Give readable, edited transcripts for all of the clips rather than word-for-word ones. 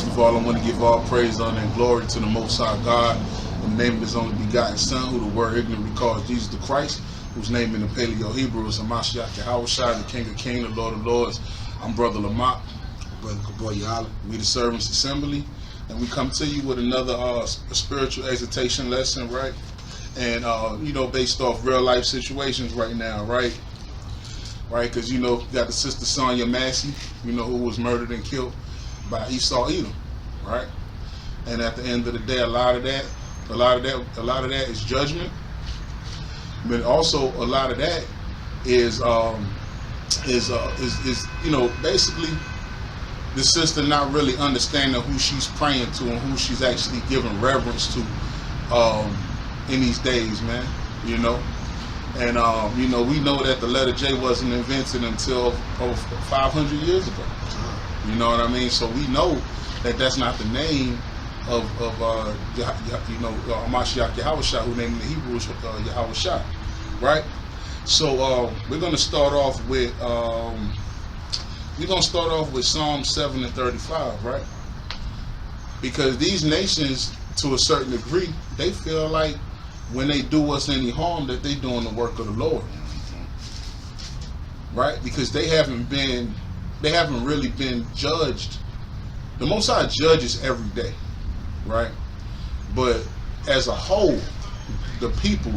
First of all, I want to give all praise, honor, and glory to the Most High God, in the name of His only begotten Son, who the word ignorantly calls Jesus the Christ, whose name in the Paleo Hebrew is Massey, the King of Kings, the Lord of Lords. I'm Brother Lamak, Brother Gabar. we the Servants Assembly, and we come to you with another spiritual exhortation lesson, right? And based off real life situations right now, right? Because you got the sister Sonya Massey, who was murdered and killed by Esau Edom, right? And at the end of the day, a lot of that is judgment, but also a lot of that is basically the sister not really understanding who she's praying to and who she's actually giving reverence to in these days, man. And we know that the letter J wasn't invented until 500 years ago. You know what I mean? So we know that that's not the name of Mashiach Yahushua, who named in the Hebrew is Yahushua, right? So we're gonna start off with Psalm 7 and 35, right? Because these nations, to a certain degree, they feel like when they do us any harm, that they doing the work of the Lord, right? Because they haven't really been judged. The Most High judges every day, right? But as a whole, the people,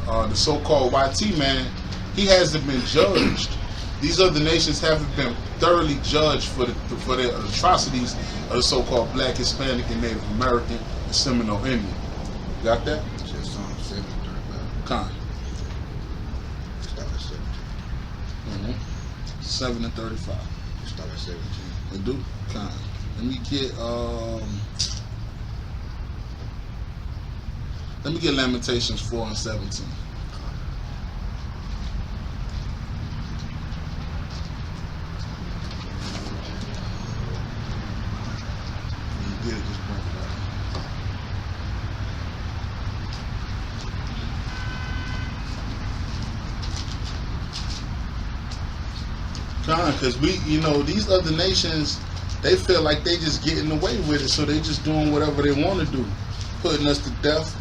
the so-called YT man, he hasn't been judged. These other nations haven't been thoroughly judged for their atrocities of the so-called Black, Hispanic, and Native American and Seminole Indian. Got that? Just Psalm 7 and 35. Con. Start at 17. 7 and 35. Start at 17. They do? Con. Let me get Lamentations 4 and 17. You get it, just bring it up. Because these other nations, they feel like they just getting away with it, so they just doing whatever they want to do, putting us to death,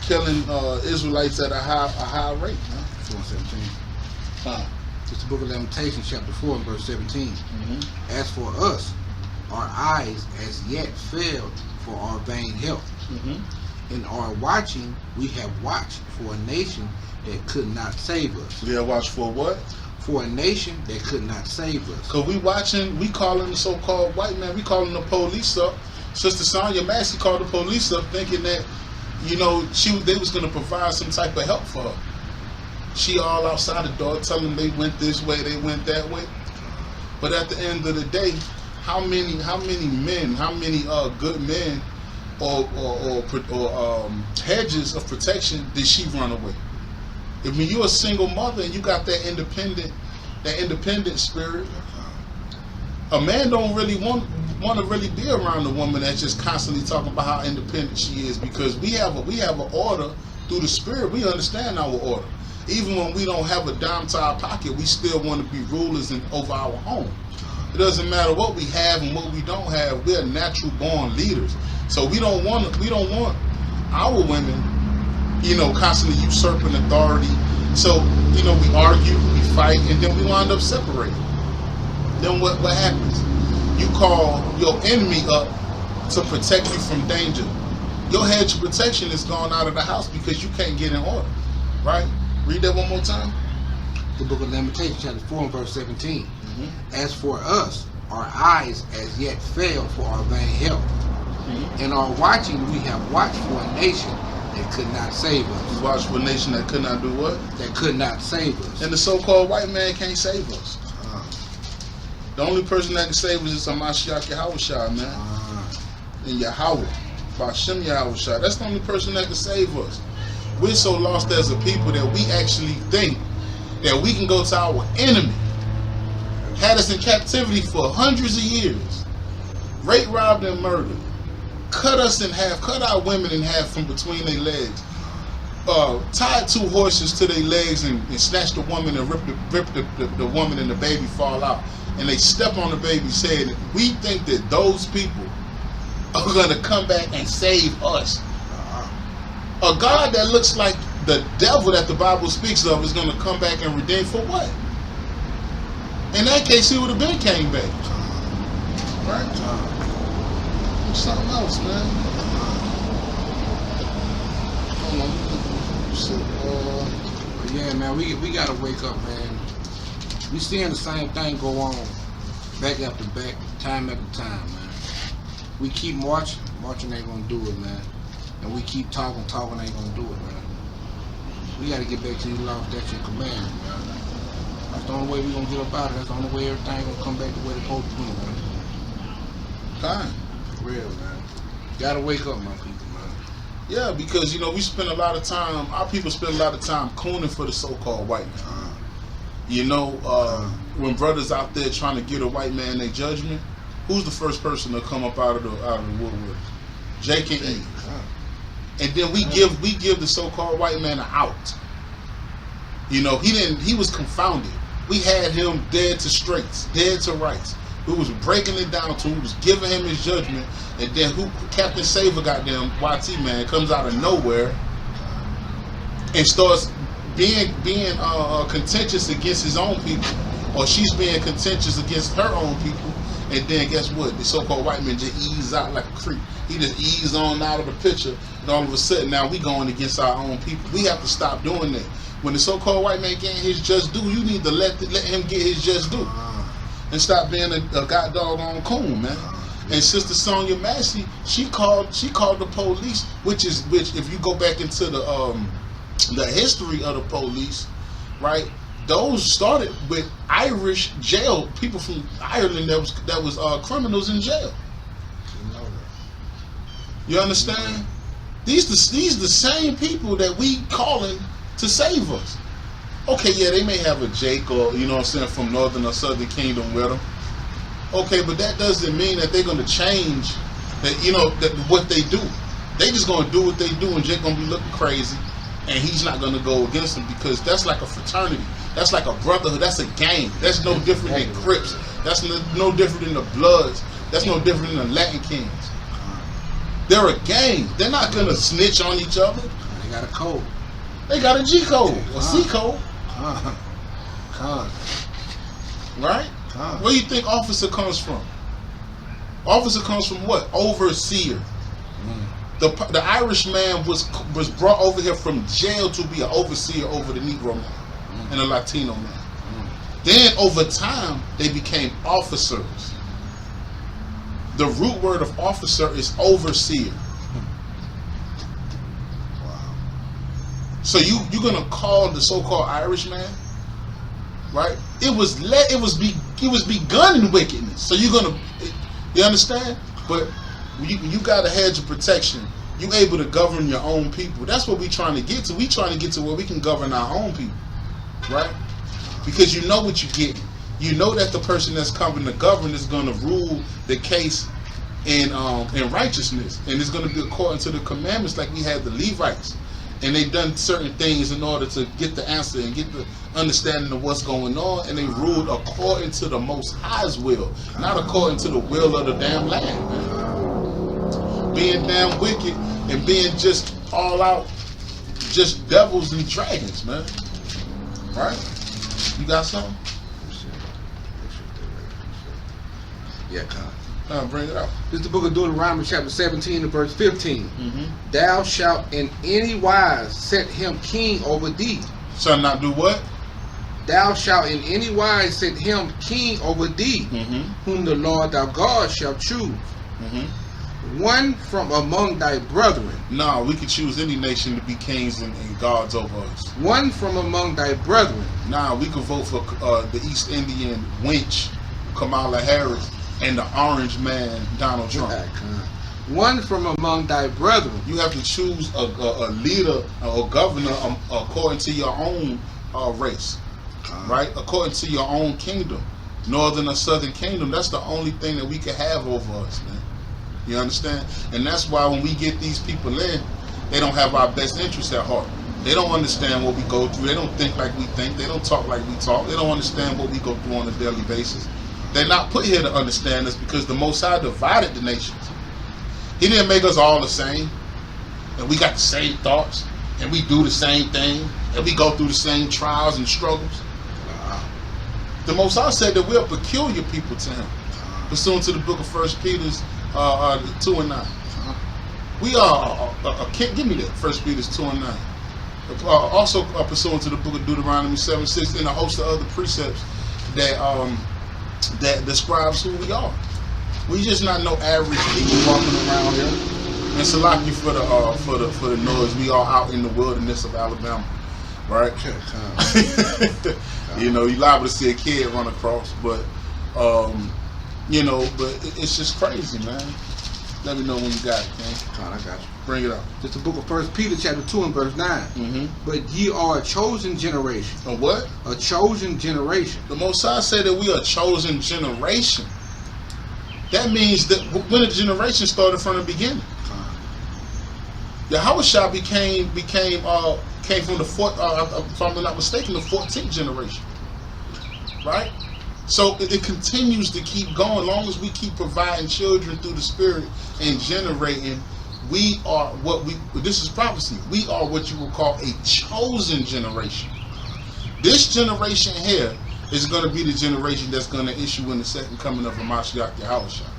killing Israelites at a high rate. 4 and 17. It's the book of Lamentations, chapter 4 and verse 17. As for us, our eyes as yet failed for our vain help. In our watching, we have watched for a nation that could not save us. We have watched for what? For a nation that could not save us. Because we calling the so-called white man, we calling the police up. Sister Sonya Massey called the police up thinking that, they was going to provide some type of help for her. She all outside the door telling them they went this way, they went that way. But at the end of the day, how many men, how many good men or hedges of protection did she run away? If you're a single mother and you got that independent spirit, a man don't really want to really be around a woman that's just constantly talking about how independent she is, because we have an order through the spirit. We understand our order. Even when we don't have a dime to our pocket, we still want to be rulers over our home. It doesn't matter what we have and what we don't have. We're natural born leaders. So we don't want our women, constantly usurping authority. So, we argue, we fight, and then we wind up separating. Then what happens? You call your enemy up to protect you from danger. Your hedge of protection is gone out of the house because you can't get in order, right? Read that one more time. The book of Lamentations, chapter 4 and verse 17. As for us, our eyes as yet fail for our vain help. In our watching, we have watched for a nation that could not save us. We watched for a nation that could not do what? That could not save us. And the so-called white man can't save us. The only person that can save us is Mashiach Yahushua, man. And Yahweh. Bashem Yahushua. That's the only person that can save us. We're so lost as a people that we actually think that we can go to our enemy, had us in captivity for hundreds of years, raped, robbed, and murdered, cut us in half, cut our women in half from between their legs, tied 2 horses to their legs and snatched the woman and ripped the woman and the baby fall out. And they step on the baby's head. We think that those people are going to come back and save us. A God that looks like the devil that the Bible speaks of is going to come back and redeem for what? In that case, he would have been came back. Right? Something else, man. Yeah, man, we gotta wake up, man. We seeing the same thing go on back after back, time after time, man. We keep marching ain't gonna do it, man. And we keep talking ain't gonna do it, man. We gotta get back to these laws, statutes, and commandments, man. That's the only way we gonna get up out of it. That's the only way everything gonna come back the way it's supposed to be, man. Time. For real, man. Gotta wake up, my people, man. Yeah, because we spend a lot of time. Our people spend a lot of time cooning for the so-called white man. When brothers out there trying to get a white man their judgment, who's the first person to come up out of the woodwork? Jake and Eve. And then we give the so-called white man an out. He was confounded. We had him dead to straights, dead to rights. We was breaking it down to him, we was giving him his judgment, and then Captain Saver, goddamn YT man, comes out of nowhere and starts being contentious against his own people, or she's being contentious against her own people, and then guess what? The so-called white man just ease out like a creep. He just ease on out of the picture, and all of a sudden now we going against our own people. We have to stop doing that. When the so-called white man getting his just due, you need to let him get his just due, and stop being a god doggone coon, man. And Sister Sonya Massey, she called the police, which if you go back into the history of the police, right? Those started with Irish jail people from Ireland that was criminals in jail. You understand? These the same people that we calling to save us. Okay, yeah, they may have a Jake or from Northern or Southern Kingdom with them. Okay, but that doesn't mean that they're gonna change that what they do. They just gonna do what they do, and Jake gonna be looking crazy, and he's not gonna go against them because that's like a fraternity. That's like a brotherhood. That's a gang. That's no different than Crips. That's no different than the Bloods. That's no different than the Latin Kings. They're a gang. They're not gonna snitch on each other. They got a code. They got a G code, a C code. Right? Where do you think officer comes from? Officer comes from what? Overseer. The Irish man was brought over here from jail to be an overseer over the Negro man and a Latino man. Then over time they became officers. The root word of officer is overseer. So you're gonna call the so-called Irish man, right? It was begun in wickedness. So you understand? But you got a hedge of protection. You able to govern your own people. That's what we trying to get to. We trying to get to where we can govern our own people, right? Because you know what you're getting. You know that the person that's coming to govern is gonna rule the case in righteousness, and it's gonna be according to the commandments, like we had the Levites. And they done certain things in order to get the answer and get the understanding of what's going on, and they ruled according to the Most High's will, not according to the will of the damn land, man. Being damn wicked and being just all out, just devils and dragons, man. Right? You got something? Yeah, come. Bring it out. This is the book of Deuteronomy, chapter 17 and verse 15. Thou shalt in any wise set him king over thee. Shall not do what? Thou shalt in any wise set him king over thee, whom the Lord thy God shall choose. One from among thy brethren. No, we could choose any nation to be kings and gods over us. One from among thy brethren. Nah, we could vote for the East Indian wench, Kamala Harris, and the orange man, Donald Trump. One from among thy brethren. You have to choose a leader or governor according to your own race, right? According to your own kingdom, Northern or Southern Kingdom. That's the only thing that we can have over us, man. You understand? And that's why when we get these people in, they don't have our best interests at heart. They don't understand what we go through. They don't think like we think. They don't talk like we talk. They don't understand what we go through on a daily basis. They're not put here to understand us because the Most High divided the nations. He didn't make us all the same, and we got the same thoughts, and we do the same thing, and we go through the same trials and struggles. The Most High said that we're a peculiar people to Him, pursuant to the book of 1 Peter 2 and 9. We are, give me that, 1 Peter 2 and 9. Also pursuant to the book of Deuteronomy 7:6 and a host of other precepts that describes who we are. We just not no average people walking around here. And Salaki for the noise. We are out in the wilderness of Alabama, right? You know, you liable to see a kid run across, but you know, but it's just crazy, man. Let me know when you got it, man. God, I got you. Bring it up. It's the book of 1 Peter chapter 2 and verse 9. Mm-hmm. But ye are a chosen generation. A what? A chosen generation. The Most High said that we are a chosen generation. That means that when a generation started from the beginning. Yahushua came from the if I'm not mistaken, the 14th generation. Right? So it continues to keep going. As long as we keep providing children through the Spirit and generating, we are this is prophecy. We are what you would call a chosen generation. This generation here is going to be the generation that's going to issue in the second coming of Mashiach Yahushua.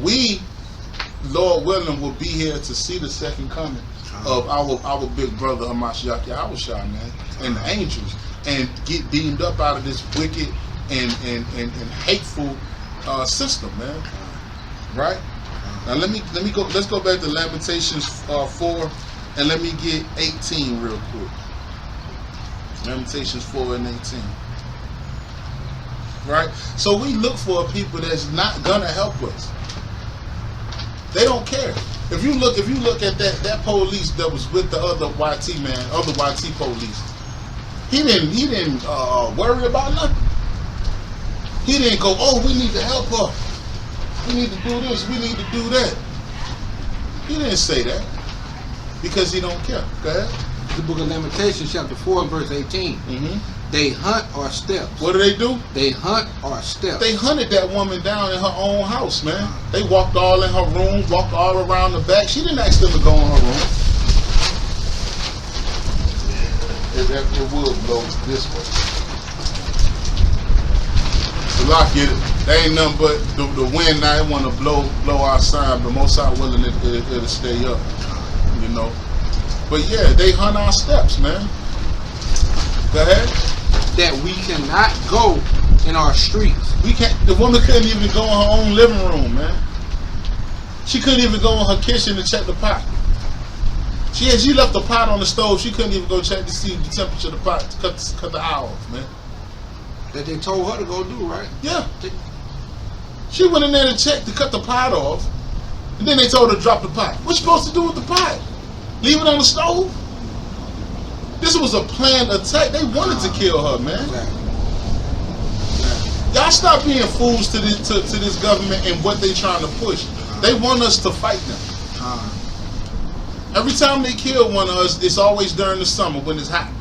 We, Lord willing, will be here to see the second coming of our big brother Mashiach Yahushua, man, and the angels, and get beamed up out of this wicked and hateful system, man. Right? Now let me go. Let's go back to Lamentations 4, and let me get 18 real quick. Lamentations 4 and 18. Right? So we look for a people that's not gonna help us. They don't care. If you look at that police that was with the other YT man, other YT police, he didn't worry about nothing. He didn't go, oh, we need to help her. We need to do this. We need to do that. He didn't say that because he don't care. Go ahead. The book of Lamentations chapter 4 and verse 18. Mm-hmm. They hunt our steps. What do? They hunt our steps. They hunted that woman down in her own house, man. They walked all in her room, walked all around the back. She didn't ask them to go in her room. It will blow this way. So lock it. They ain't nothing but the wind now. It want to blow outside, but most are willing it'll stay up, you know. But yeah, they hunt our steps, man. Go ahead. That we cannot go in our streets. We can't. The woman couldn't even go in her own living room, man. She couldn't even go in her kitchen to check the pot. She left the pot on the stove. She couldn't even go check to see the temperature of the pot to cut the eye off, man. That they told her to go do, right? Yeah. She went in there to check to cut the pot off, and then they told her to drop the pot. What's she supposed to do with the pot? Leave it on the stove? This was a planned attack. They wanted to kill her, man. Y'all stop being fools to this government and what they trying to push. They want us to fight them. Every time they kill one of us, it's always during the summer when it's hot.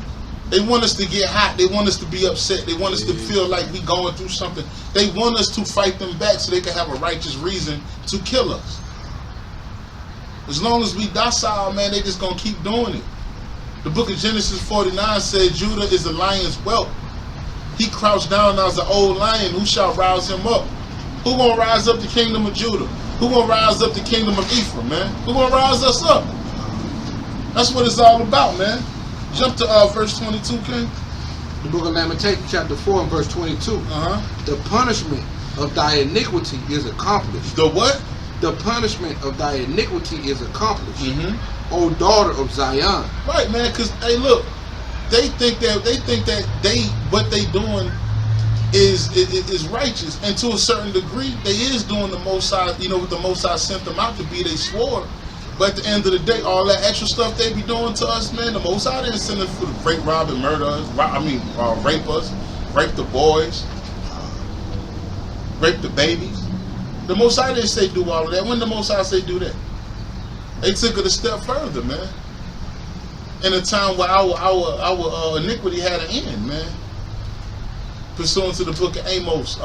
They want us to get hot. They want us to be upset. They want us to feel like we going through something. They want us to fight them back so they can have a righteous reason to kill us. As long as we docile, man, they just gonna keep doing it. The book of Genesis 49 said Judah is the lion's whelp. He crouched down as an old lion. Who shall rouse him up? Who gonna rise up the kingdom of Judah? Who gonna rise up the kingdom of Ephraim, man? Who gonna rise us up? That's what it's all about, man. Jump to verse 22, King. The book of Lamentations chapter 4 and verse 22. The punishment of thy iniquity is accomplished. The what? The punishment of thy iniquity is accomplished. O daughter of Zion. Right, man, because hey, look, they think that what they doing is righteous, and to a certain degree, they is doing the Most High. You know, what the Most High sent them out to be, they swore. But at the end of the day, all that extra stuff they be doing to us, man, the Most High didn't send them for the rape, rob, and murder us. Rape us, rape the boys, rape the babies. The Most High didn't say do all of that. When the Most High say do that? They took it a step further, man. in a time where our iniquity had an end, man. Pursuant to the book of Amos,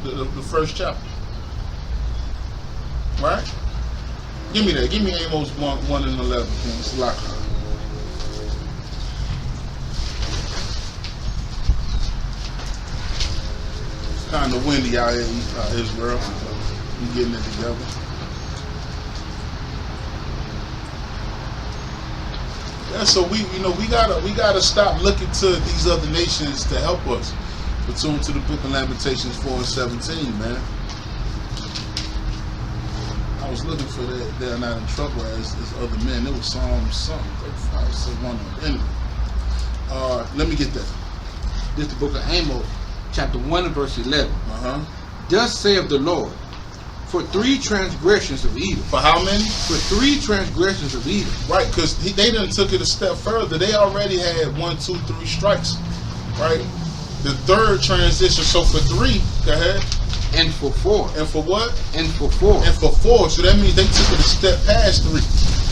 the first chapter. Right? Give me that. Give me Amos 1 and 11. It's like kind of windy out here, Israel. We getting it together. Yeah, so we gotta stop looking to these other nations to help us. Pursuant to the book of Lamentations 4 and 17, man. I was looking for that. They're not in trouble as other men. It was Psalm something. 35, so one of them. Anyway, let me get that. This is the book of Amos, chapter 1 and verse 11. Thus saith the Lord, for 3 transgressions of Edom. For how many? For 3 transgressions of Edom. Right, because they done took it a step further. They already had 1, 2, 3 strikes. Right? The third transition, so for 3, go ahead. And for 4. And for what? And for 4. And for 4. So that means they took it a step past 3.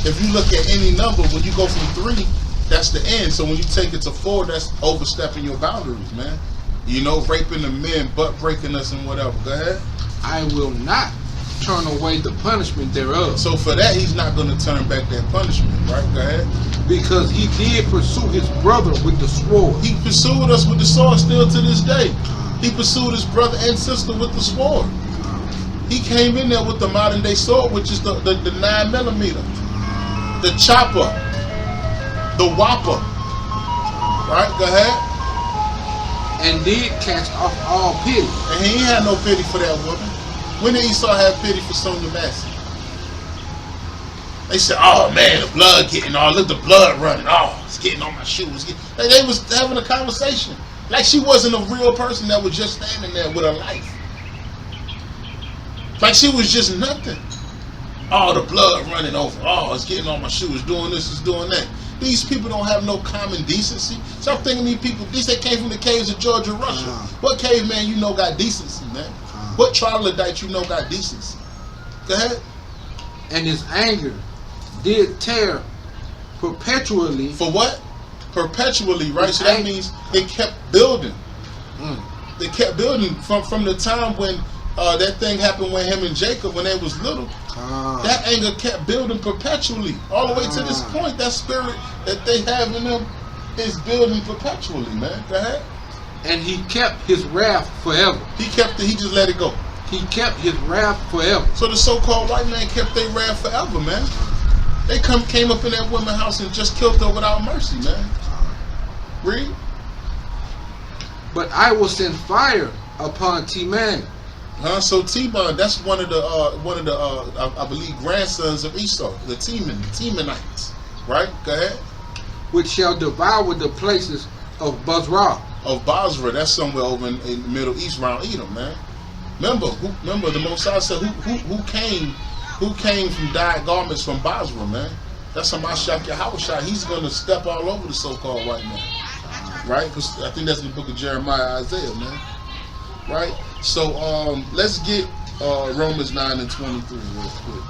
If you look at any number, when you go from 3, that's the end. So when you take it to 4, that's overstepping your boundaries, man. You know, raping the men, butt breaking us and whatever. Go ahead. I will not turn away the punishment thereof. So for that, he's not going to turn back that punishment, right? Go ahead. Because he did pursue his brother with the sword. He pursued us with the sword still to this day. He pursued his brother and sister with the sword. He came in there with the modern day sword, which is the 9mm, the chopper, the whopper. Right? Go ahead. And did cast off all pity. And he ain't had no pity for that woman. When did Esau have pity for Sonya Massey? They said, oh man, the blood getting all, look, the blood running. Oh, it's getting on my shoes. They was having a conversation. Like she wasn't a real person that was just standing there with her life. Like she was just nothing. Oh, the blood running over. Oh, it's getting on my shoes. Doing this, it's doing that. These people don't have no common decency. So I'm thinking these people, these they came from the caves of Georgia, Russia. What caveman you know got decency, man? What troglodyte you know got decency? Go ahead. And his anger did tear perpetually. For what? Perpetually, right? So that means it kept building. They kept building from the time when that thing happened with him and Jacob when they was little. That anger kept building perpetually, all the way to this point. That spirit that they have in them is building perpetually, man. Go ahead. And he kept his wrath forever. He kept it. He just let it go. He kept his wrath forever. So the so-called white man kept their wrath forever, man. They came up in that woman's house and just killed her without mercy, man. Read. But I will send fire upon Teman. So Teman, that's one of the I believe grandsons of Esau, the Temanites, right? Go ahead. Which shall devour the places of Basra. Of Basra, that's somewhere over in the Middle East around Edom, man. Remember the Mosai said who came from dyed garments from Basra, man. That's a Mashak Yahushua. He's gonna step all over the so-called white man, right? Because I think that's in the book of Jeremiah, Isaiah, man. Right? So let's get Romans 9 and 23 real quick.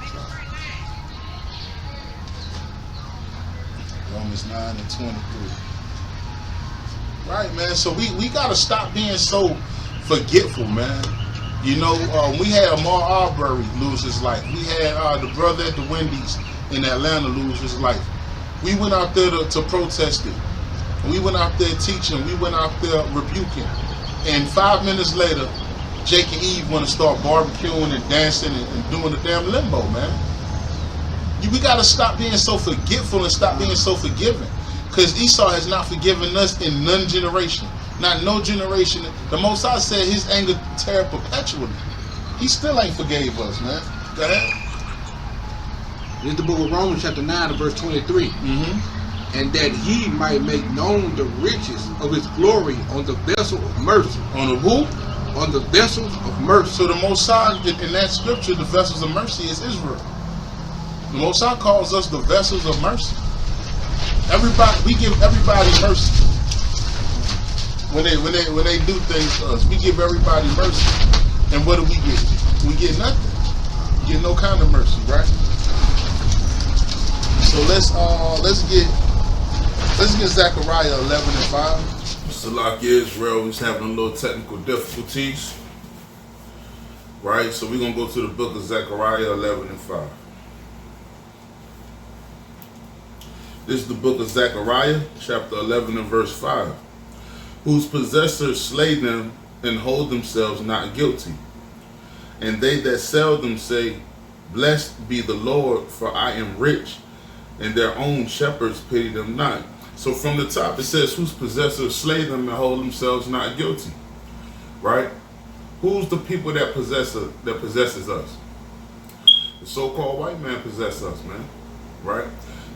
Romans 9 and 23. Right, man. So we gotta stop being so forgetful, man. You know, we had Amar Arbery lose his life. We had the brother at the Wendy's in Atlanta lose his life. We went out there to protest it. We went out there teaching. We went out there rebuking. And 5 minutes later, Jake and Eve want to start barbecuing and dancing and doing the damn limbo, man. We got to stop being so forgetful and stop being so forgiving. Because Esau has not forgiven us in none generation. Not no generation. The Most High said his anger tear perpetually. He still ain't forgave us, man. Go ahead. This is the book of Romans chapter 9 and verse 23. And that he might make known the riches of his glory on the vessel of mercy. On the who? On the vessels of mercy. So the Most High, in that scripture, the vessels of mercy is Israel. The Most High calls us the vessels of mercy. Everybody, we give everybody mercy. When they do things to us, we give everybody mercy. And what do we get? We get nothing. We get no kind of mercy, right? So let's get Let's get Zechariah 11 and 5. Salak Israel was having a little technical difficulties. Right? So we're going to go to the book of Zechariah 11 and 5. This is the book of Zechariah, chapter 11 and verse 5. Whose possessors slay them and hold themselves not guilty. And they that sell them say, Blessed be the Lord, for I am rich, and their own shepherds pity them not. So from the top it says, whose possessors slay them and hold themselves not guilty. Right? Who's the people that possesses us? The so-called white man possesses us, man. Right?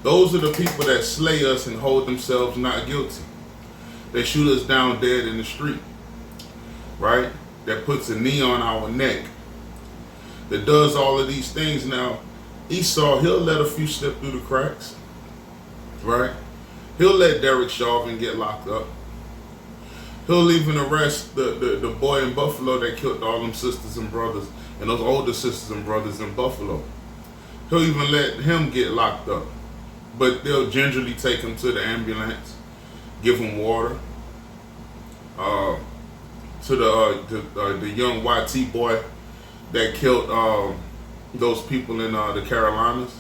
Those are the people that slay us and hold themselves not guilty. They shoot us down dead in the street. Right? That puts a knee on our neck. That does all of these things. Now, Esau, he'll let a few slip through the cracks. Right? He'll let Derek Chauvin get locked up. He'll even arrest the boy in Buffalo that killed all them sisters and brothers, and those older sisters and brothers in Buffalo. He'll even let him get locked up. But they'll gingerly take him to the ambulance, give him water. To the young YT boy that killed those people in the Carolinas,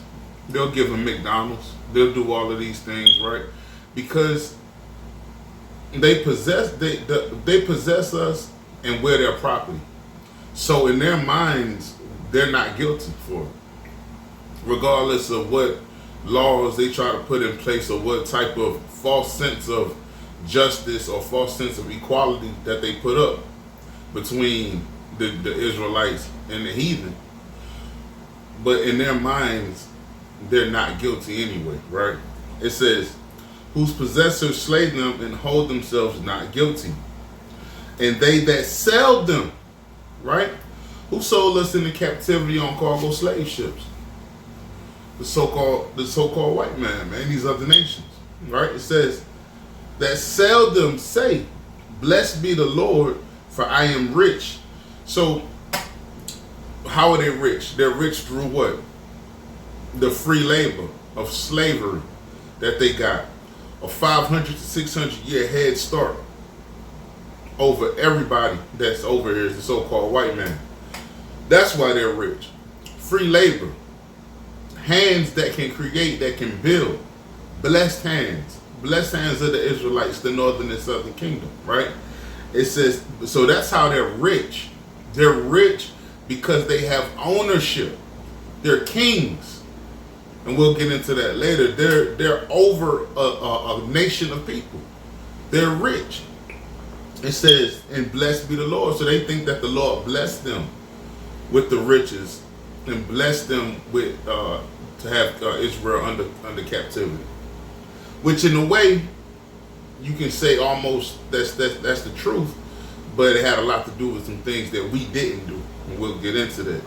they'll give him McDonald's. They'll do all of these things, right? Because they possess us and we're their property. So in their minds, they're not guilty for it, regardless of what laws they try to put in place or what type of false sense of justice or false sense of equality that they put up between the Israelites and the heathen. But in their minds, they're not guilty anyway, right? It says, whose possessors slay them and hold themselves not guilty. And they that sell them, right? Who sold us into captivity on cargo slave ships? The so-called white man, these other nations, right? It says, that sell them say, Blessed be the Lord, for I am rich. So, how are they rich? They're rich through what? The free labor of slavery that they got. A 500 to 600 year head start over everybody that's over here is the so-called white man. That's why they're rich. Free labor. Hands that can create, that can build. Blessed hands. Blessed hands of the Israelites, the northern and southern kingdom, right? It says, so that's how they're rich. They're rich because they have ownership. They're kings. And we'll get into that later. They're over a nation of people. They're rich. It says, and blessed be the Lord. So they think that the Lord blessed them with the riches and blessed them with to have Israel under captivity. Which in a way, you can say almost that's the truth, but it had a lot to do with some things that we didn't do. And we'll get into that.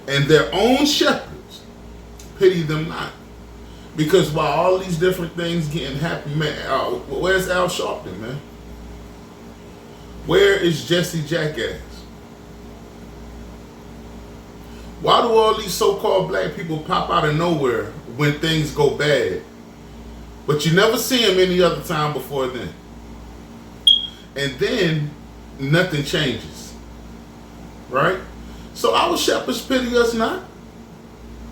And their own shepherds pity them not. Because while all these different things getting happen, man, where's Al Sharpton, man? Where is Jesse Jackass? Why do all these so-called black people pop out of nowhere when things go bad? But you never see them any other time before then. And then nothing changes. Right? So our shepherds pity us not.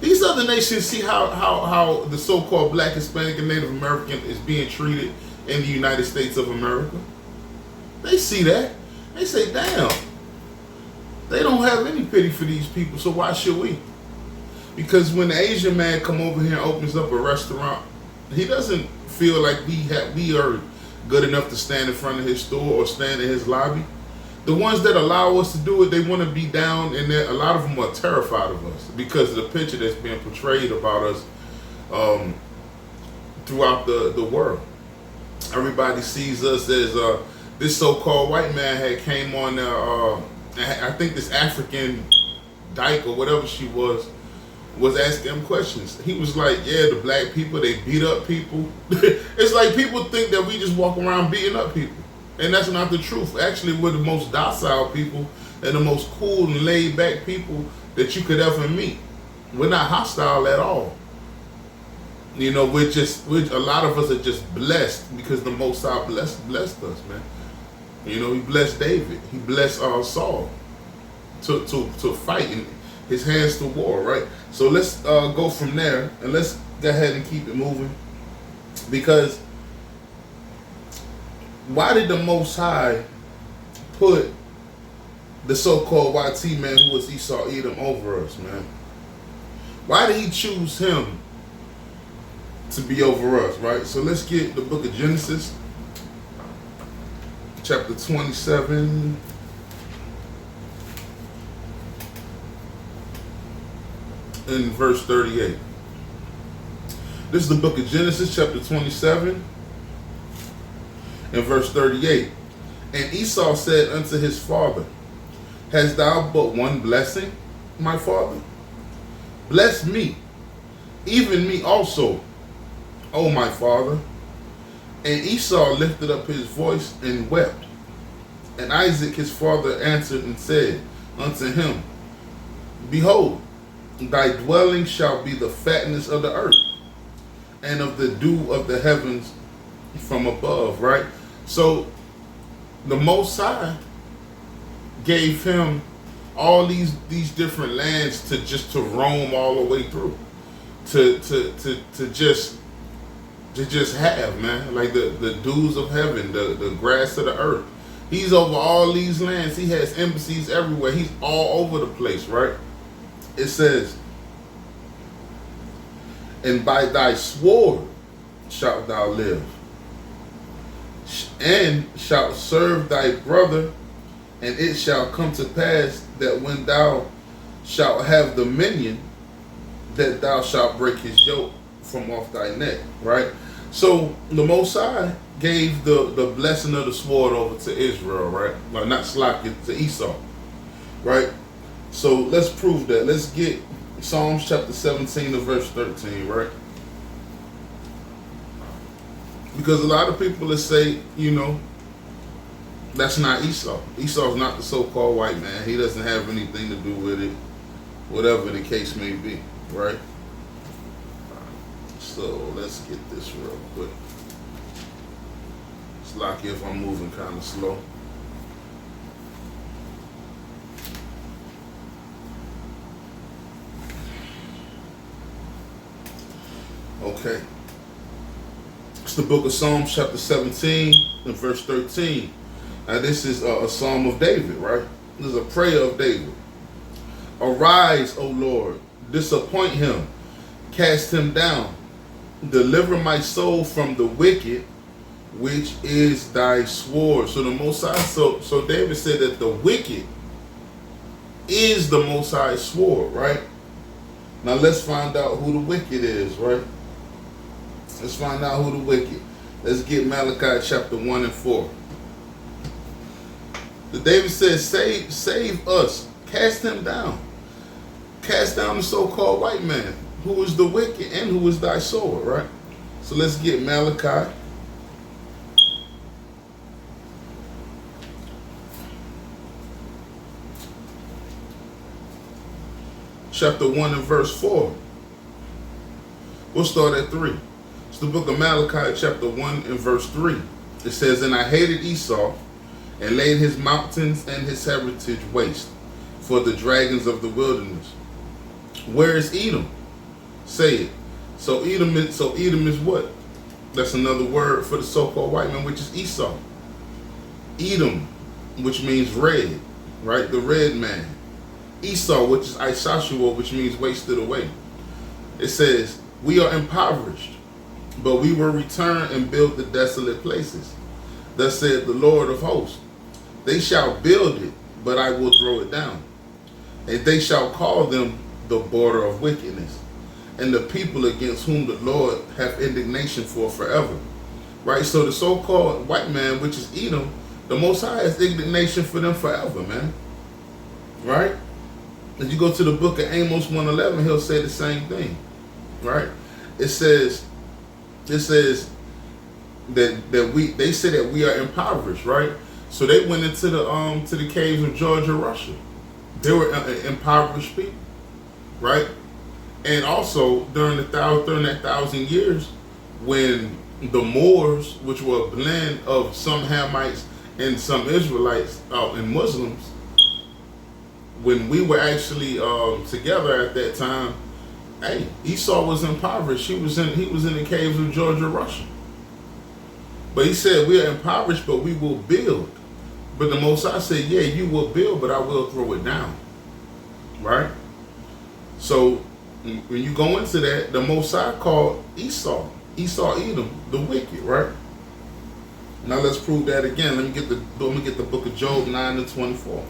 These other nations see how the so-called black, Hispanic, and Native American is being treated in the United States of America. They see that. They say, damn, they don't have any pity for these people, so why should we? Because when the Asian man come over here and opens up a restaurant, he doesn't feel like we are good enough to stand in front of his store or stand in his lobby. The ones that allow us to do it, they want to be down, and a lot of them are terrified of us because of the picture that's being portrayed about us throughout the world. Everybody sees us as this so-called white man had came on there. I think this African dyke or whatever she was asking him questions. He was like, yeah, the black people, they beat up people. It's like people think that we just walk around beating up people. And that's not the truth. Actually, we're the most docile people and the most cool and laid back people that you could ever meet. We're not hostile at all. You know, a lot of us are just blessed because the Most High blessed us, man. You know, he blessed David. He blessed Saul to fight in his hands to war, right? So let's go from there and let's go ahead and keep it moving. Because why did the Most High put the so-called YT man who was Esau Edom over us, man? Why did he choose him to be over us, right? So let's get the book of Genesis, chapter 27. In verse 38. This is the book of Genesis, chapter 27, and verse 38. And Esau said unto his father, Hast thou but one blessing, my father? Bless me, even me also, O my father. And Esau lifted up his voice and wept. And Isaac his father answered and said unto him, Behold, thy dwelling shall be the fatness of the earth, and of the dew of the heavens from above, right? So the Most High gave him all these different lands to roam all the way through, to just have, man, like the dews of heaven, the grass of the earth. He's over all these lands. He has embassies everywhere. He's all over the place, right? It says, and by thy sword shalt thou live, and shalt serve thy brother, and it shall come to pass that when thou shalt have dominion, that thou shalt break his yoke from off thy neck, right? So the Most High gave the blessing of the sword over to Israel, right? Well, not Slakia, to Esau, right? So let's prove that. Let's get Psalms chapter 17 to verse 13, right? Because a lot of people that say, you know, that's not Esau. Esau's not the so-called white man. He doesn't have anything to do with it, whatever the case may be, right? So let's get this real quick. It's lucky if I'm moving kind of slow. Okay. It's the book of Psalms chapter 17 and verse 13. Now this is a psalm of David, right? This is a prayer of David. Arise, O Lord, disappoint him, cast him down, deliver my soul from the wicked, which is thy sword. So the Most High, so David said that the wicked is the Most High's sword, right? Now let's find out who the wicked is, right? Let's find out who the wicked. Let's get Malachi chapter 1 and 4. The David says, save us, cast him down. Cast down the so-called white man, who is the wicked and who is thy sword, right? So let's get Malachi. Chapter 1 and verse 4. We'll start at 3. It's the book of Malachi, chapter 1 and verse 3. It says, And I hated Esau, and laid his mountains and his heritage waste for the dragons of the wilderness. Where is Edom? Say it. So Edom is what? That's another word for the so-called white man, which is Esau. Edom, which means red, right? The red man. Esau, which is Isashua, which means wasted away. It says, we are impoverished, but we will return and build the desolate places. Thus said the Lord of hosts, they shall build it, but I will throw it down. And they shall call them the border of wickedness, and the people against whom the Lord hath indignation for forever. Right? So the so-called white man, which is Edom, the Most High has indignation for them forever, man. Right? If you go to the book of Amos 1:11, he'll say the same thing. Right? It says they say that we are impoverished, right? So they went into the caves of Georgia, Russia. They were impoverished people, right? And also during that 1,000 years, when the Moors, which were a blend of some Hamites and some Israelites and Muslims, when we were actually together at that time, hey, Esau was impoverished. He was in the caves of Georgia, Russia. But he said, we are impoverished, but we will build. But the Most High said, yeah, you will build, but I will throw it down. Right? So when you go into that, the Most High called Esau, Edom, the wicked, right? Now let's prove that again. Let me get the book of Job 9-24.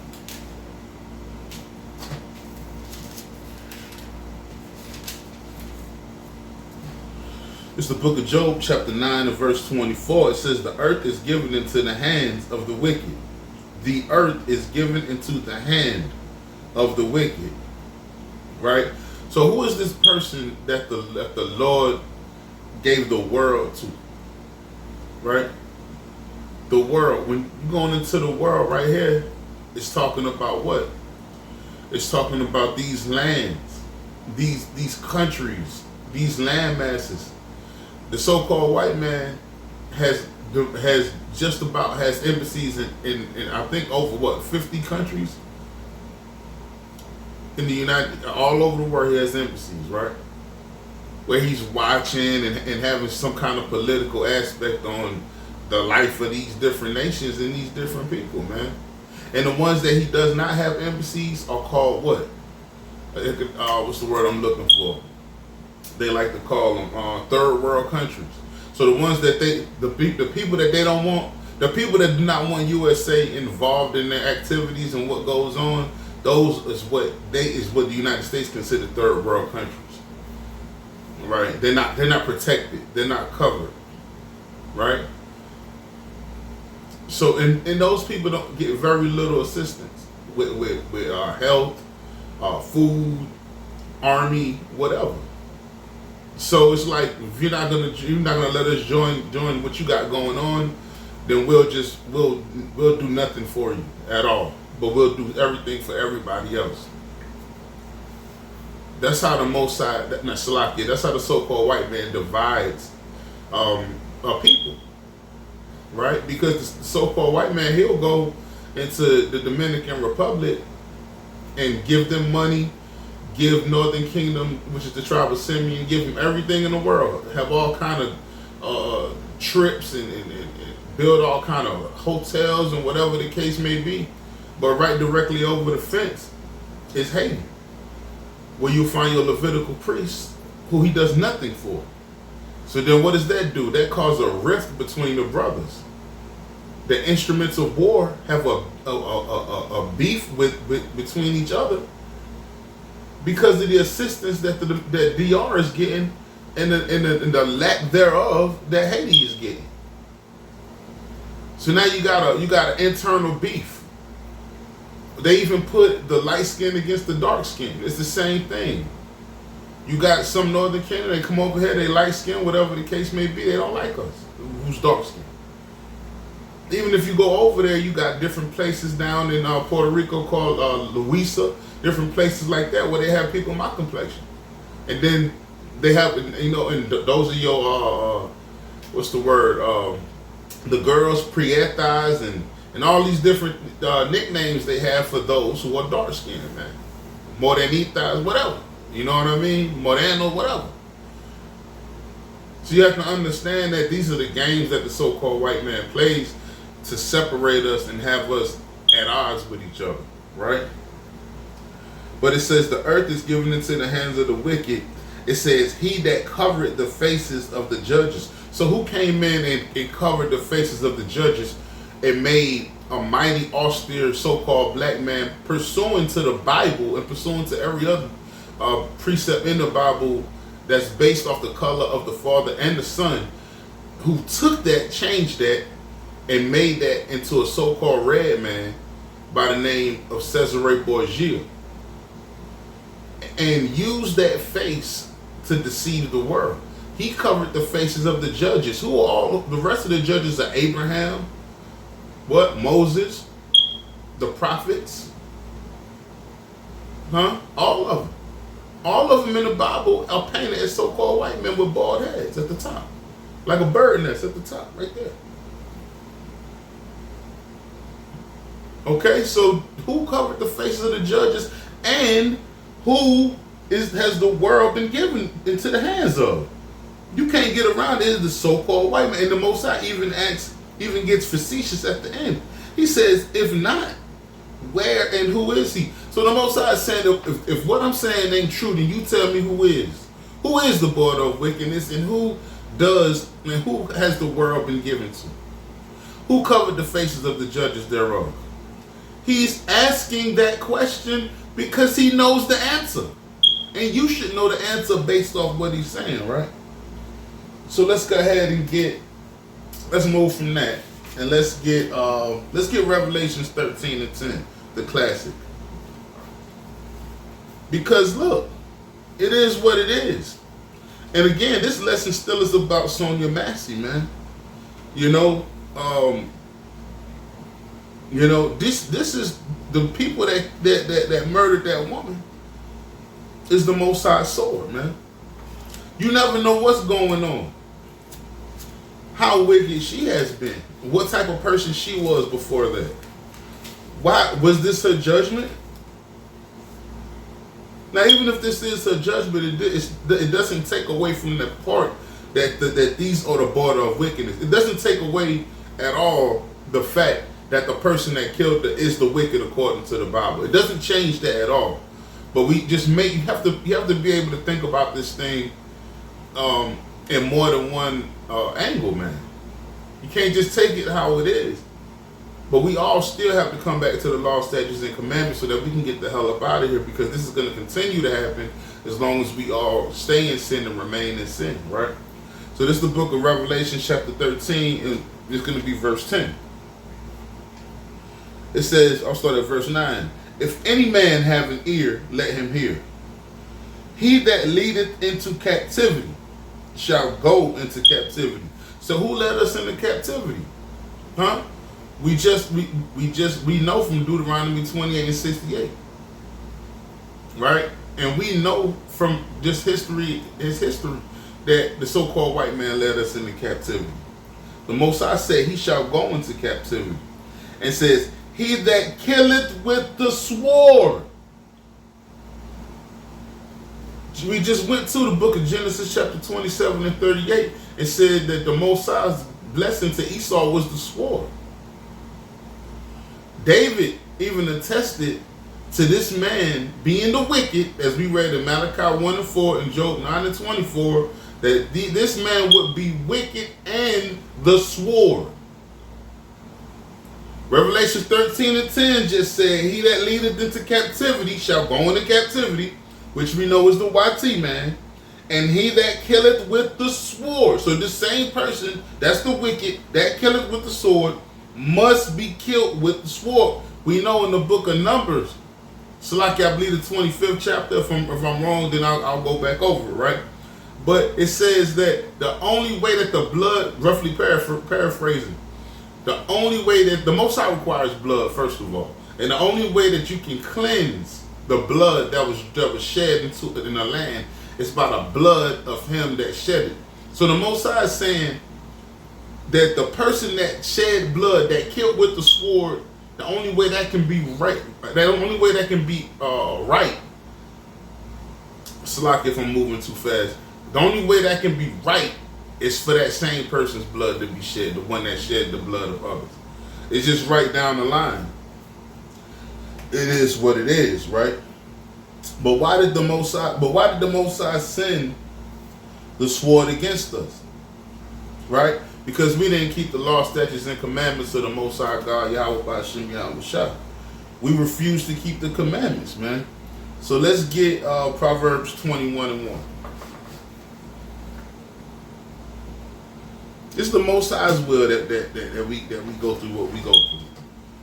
It's the book of Job, chapter 9 and verse 24. It says, the earth is given into the hands of the wicked. The earth is given into the hand of the wicked. Right? So who is this person that the Lord gave the world to? Right? The world. When you're going into the world right here, it's talking about what? It's talking about these lands, these countries, these land masses. The so-called white man has embassies in I think over what, 50 countries in the all over the world. He has embassies, right? Where he's watching and having some kind of political aspect on the life of these different nations and these different people, man. And the ones that he does not have embassies are called what? What's the word I'm looking for? They like to call them third world countries. So the ones that the people that they don't want, the people that do not want USA involved in their activities and what goes on, those is what the United States consider third world countries. Right? They're not protected. They're not covered. Right? So and those people don't get very little assistance with health, food, army, whatever. So it's like, if you're not gonna let us join what you got going on, then we'll do nothing for you at all. But we'll do everything for everybody else. That's how the Mossad, that's how the so-called white man divides a people, right? Because the so-called white man, he'll go into the Dominican Republic and give them money. Give Northern Kingdom, which is the tribe of Simeon, give them everything in the world. Have all kind of trips and build all kind of hotels and whatever the case may be. But right directly over the fence is Haiti, where you find your Levitical priest, who he does nothing for. So then what does that do? That causes a rift between the brothers. The instruments of war have a beef between each other, because of the assistance that that DR is getting and the lack thereof that Haiti is getting. So now you got an internal beef. They even put the light skin against the dark skin. It's the same thing. You got some Northern Kingdom, they come over here, they light skin, whatever the case may be, they don't like us, who's dark skin. Even if you go over there, you got different places down in Puerto Rico called Louisa, different places like that where they have people my complexion. And then they have, and those are your, what's the word, the girls, prietas, and all these different nicknames they have for those who are dark skinned, man. Morenitas, whatever. You know what I mean? Moreno, whatever. So you have to understand that these are the games that the so-called white man plays to separate us and have us at odds with each other, right? But it says the earth is given into the hands of the wicked. It says he that covered the faces of the judges. So who came in and covered the faces of the judges and made a mighty austere so-called black man, pursuant to the Bible and pursuant to every other precept in the Bible that's based off the color of the Father and the Son, who took that, changed that, and made that into a so-called red man by the name of Cesare Borgia, and used that face to deceive the world. He covered the faces of the judges. Who are all the rest of the judges? Are Abraham, Moses, the prophets, all of them. all of them in the Bible are painted as so-called white men with bald heads at the top. Like a bird nest at the top, right there. Okay, so who covered the faces of the judges, and who has the world been given into the hands of? You can't get around it. It's the so-called white man. And the Most High even gets facetious at the end. He says, if not, where and who is he? So the Most High is saying, if what I'm saying ain't true, then you tell me who is. Who is the border of wickedness, and who has the world been given to? Who covered the faces of the judges thereof? He's asking that question because he knows the answer. And you should know the answer based off what he's saying, right? So let's go ahead and let's move from that. And let's get Revelations 13 and 10, the classic. Because look, it is what it is. And again, this lesson still is about Sonya Massey, man. This is the people that murdered that woman is the Most High sword, man. You never know what's going on. How wicked she has been. What type of person she was before that. Why was this her judgment? Now, even if this is her judgment, it doesn't take away from the part that these are the border of wickedness. It doesn't take away at all the fact that the person that killed her is the wicked according to the Bible. It doesn't change that at all. But you have to be able to think about this thing in more than one angle, man. You can't just take it how it is. But we all still have to come back to the law, statutes, and commandments so that we can get the hell up out of here, because this is going to continue to happen as long as we all stay in sin and remain in sin, right? So this is the book of Revelation chapter 13, and it's going to be verse 10. It says, I'll start at verse 9. If any man have an ear, let him hear. He that leadeth into captivity shall go into captivity. So who led us into captivity? Huh? We know from Deuteronomy 28 and 68. Right? And we know from just his history, that the so-called white man led us into captivity. The Most High said he shall go into captivity. And says, he that killeth with the sword. We just went to the book of Genesis chapter 27 and 38 and said that the Most High's blessing to Esau was the sword. David even attested to this man being the wicked, as we read in Malachi 1 and 4 and Job 9 and 24, that this man would be wicked and the sword. Revelation 13 and 10 just said, he that leadeth into captivity shall go into captivity, which we know is the YT man, and he that killeth with the sword. So this same person, that's the wicked, that killeth with the sword, must be killed with the sword. We know in the book of Numbers, so like I believe the 25th chapter, if I'm wrong, then I'll go back over it, right? But it says that the only way that the blood, roughly paraphrasing, the only way that the Most High requires blood, first of all, and the only way that you can cleanse the blood that was shed in the land is by the blood of him that shed it. So the Most High is saying that the person that shed blood, that killed with the sword, the only way that can be right, it's like if I'm moving too fast, the only way that can be right is for that same person's blood to be shed, the one that shed the blood of others. It's just right down the line. It is what it is, right? But why did the Most High send the sword against us? Right? Because we didn't keep the law, statutes, and commandments of the Most High God, Yahweh Ba'ashem Yahweh Shah. We refuse to keep the commandments, man. So let's get Proverbs 21 and 1. It's the Most High's will that we go through what we go through.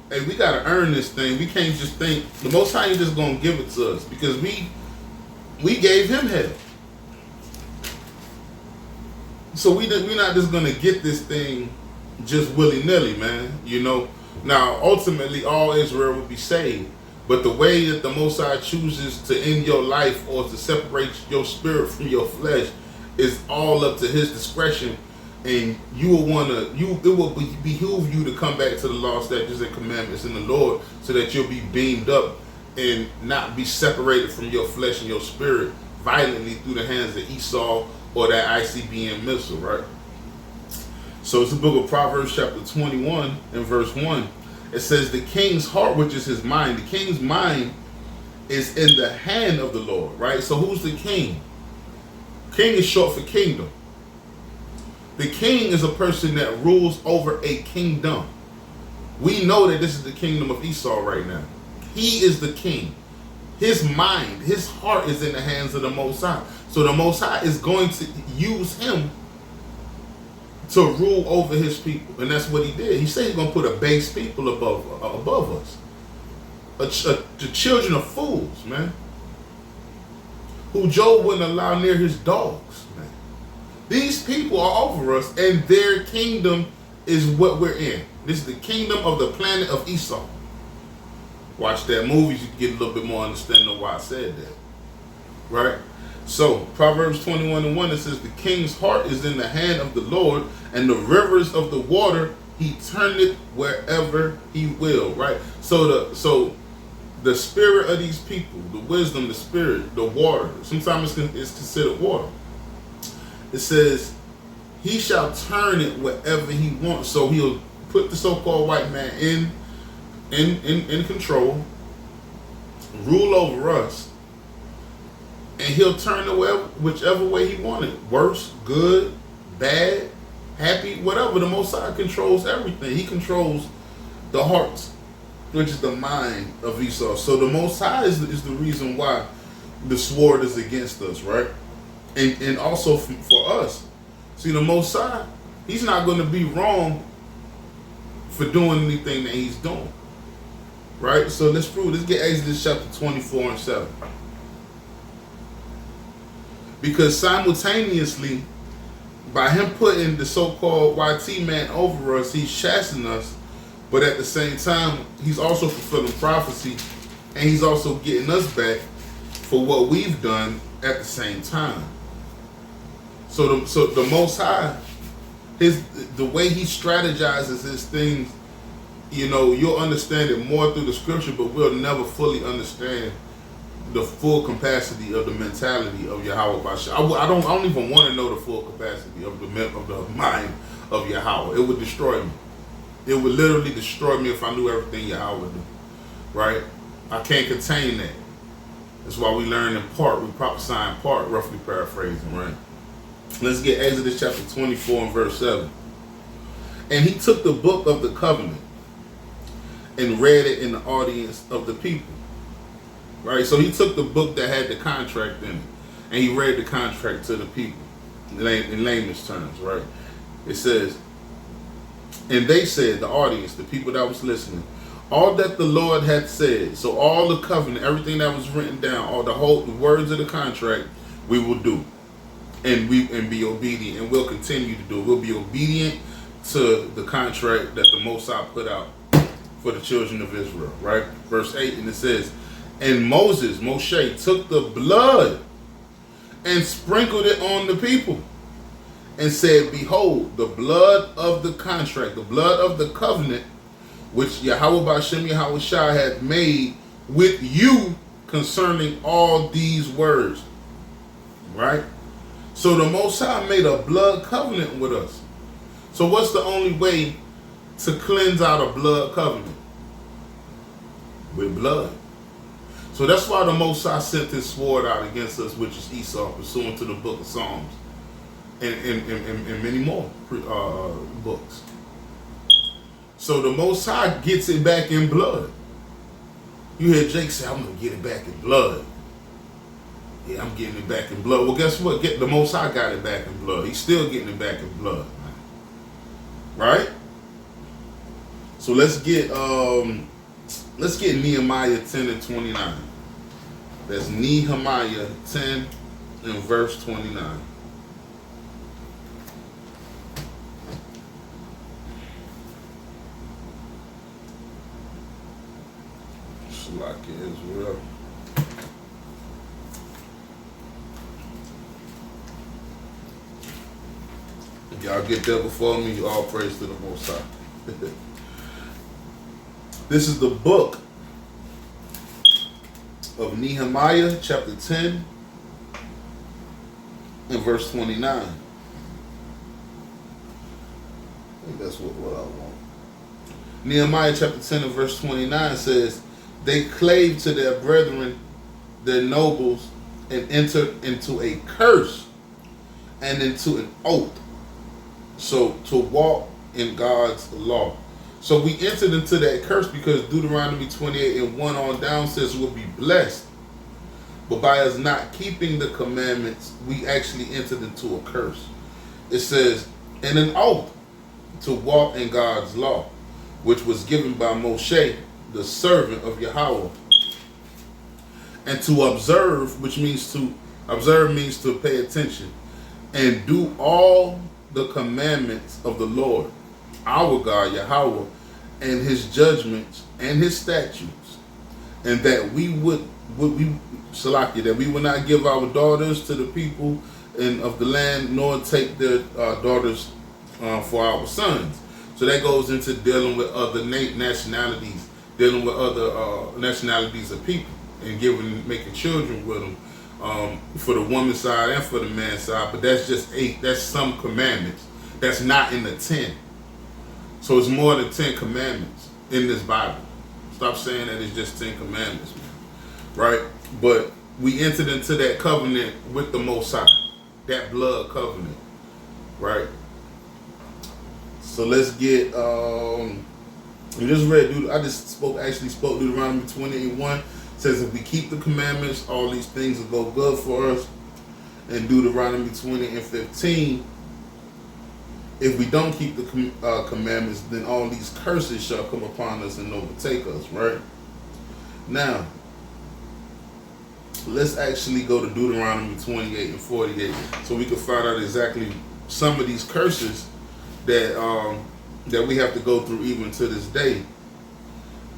Hey, we gotta earn this thing. We can't just think the Most High ain't just gonna give it to us, because we gave him hell. So we're not just gonna get this thing just willy-nilly, man. You know. Now ultimately all Israel will be saved, But the way that the Most High chooses to end your life or to separate your spirit from your flesh is all up to His discretion. And you will it will behoove you to come back to the law, statutes, and commandments in the Lord, so that you'll be beamed up and not be separated from your flesh and your spirit violently through the hands of Esau or that ICBM missile, right? So it's the book of Proverbs chapter 21 and verse 1. It says, the king's heart, which is his mind, the king's mind is in the hand of the Lord, right? So who's the king? King is short for kingdom. The king is a person that rules over a kingdom. We know that this is the kingdom of Esau right now. He is the king. His mind, his heart is in the hands of the Most High. So the Most High is going to use him to rule over his people. And that's what he did. He said he's going to put a base people above us. The children of fools, man. Who Job wouldn't allow near his dogs, man. These people are over us, and their kingdom is what we're in. This is the kingdom of the planet of Esau. Watch that movie, you can get a little bit more understanding of why I said that. Right? So, Proverbs 21:1, it says, the king's heart is in the hand of the Lord, and the rivers of the water, he turneth wherever he will. Right? So the spirit of these people, the wisdom, the spirit, the water, sometimes it's considered water. It says, he shall turn it wherever he wants. So he'll put the so-called white man in control, rule over us, and he'll turn it whichever way he wanted. Worse, good, bad, happy, whatever. The Most High controls everything. He controls the hearts, which is the mind of Esau. So the Most High is the reason why the sword is against us, right? And also for us. See, the Most High, he's not going to be wrong for doing anything that he's doing. Right? So let's prove. Let's get Exodus chapter 24 and 7. Because simultaneously, by him putting the so-called YT man over us, he's chastening us. But at the same time, he's also fulfilling prophecy. And he's also getting us back for what we've done at the same time. So the Most High, the way he strategizes his things, you know, you'll understand it more through the scripture, but we'll never fully understand the full capacity of the mentality of Yahweh Basha. I don't even want to know the full capacity of the mind of Yahweh. It would destroy me. It would literally destroy me if I knew everything Yahweh would do. Right? I can't contain that. That's why we learn in part, we prophesy in part, roughly paraphrasing, right? Let's get Exodus chapter 24 and verse 7. And he took the book of the covenant and read it in the audience of the people. Right? So he took the book that had the contract in it, and he read the contract to the people in layman's terms, right? It says, and they said, the audience, the people that was listening, all that the Lord had said, so all the covenant, everything that was written down, all the words of the contract, we will do. And be obedient, and we'll continue to do it. We'll be obedient to the contract that the Most High put out for the children of Israel, right? Verse 8, and it says, and Moshe took the blood and sprinkled it on the people and said, behold, the blood of the contract, the blood of the covenant, which Yahweh B'Shem Yahweh Shai had made with you concerning all these words, right? So the Most High made a blood covenant with us. So what's the only way to cleanse out a blood covenant? With blood. So that's why the Most High sent his sword out against us, which is Esau, pursuant to the book of Psalms and many more books. So the Most High gets it back in blood. You hear Jake say, I'm going to get it back in blood. Yeah, I'm getting it back in blood. Well, guess what? The Most High got it back in blood. He's still getting it back in blood. Right? So let's get Nehemiah 10 and 29. That's Nehemiah 10 and verse 29. Slack it. is real. Y'all get there before me. All praise to the Most High. This is the book of Nehemiah, chapter 10, and verse 29. I think that's what I want. Nehemiah chapter 10 and verse 29 says, they clave to their brethren, their nobles, and entered into a curse and into an oath. So to walk in God's law. So we entered into that curse because Deuteronomy 28 and 1 on down says we'll be blessed. But by us not keeping the commandments, we actually entered into a curse. It says, and an oath to walk in God's law, which was given by Moshe, the servant of Yahweh. And to observe, which means to pay attention, and do all the commandments of the Lord, our God, Yahweh, and his judgments and his statutes, and that we would not give our daughters to the people and of the land, nor take their daughters for our sons. So that goes into dealing with other nationalities, dealing with other nationalities of people, and making children with them, for the woman's side and for the man's side. But that's just 8. That's some commandments. That's not in the 10. So it's more than 10 commandments in this Bible. Stop saying that it's just 10 commandments, man. Right? But we entered into that covenant with the Most High, that blood covenant, right? So let's get. We just read. I just spoke Deuteronomy 20:1. Says if we keep the commandments, all these things will go good for us. And Deuteronomy 20:15. If we don't keep the commandments, then all these curses shall come upon us and overtake us. Right? Now, let's actually go to Deuteronomy 28 and 48, so we can find out exactly some of these curses that we have to go through even to this day.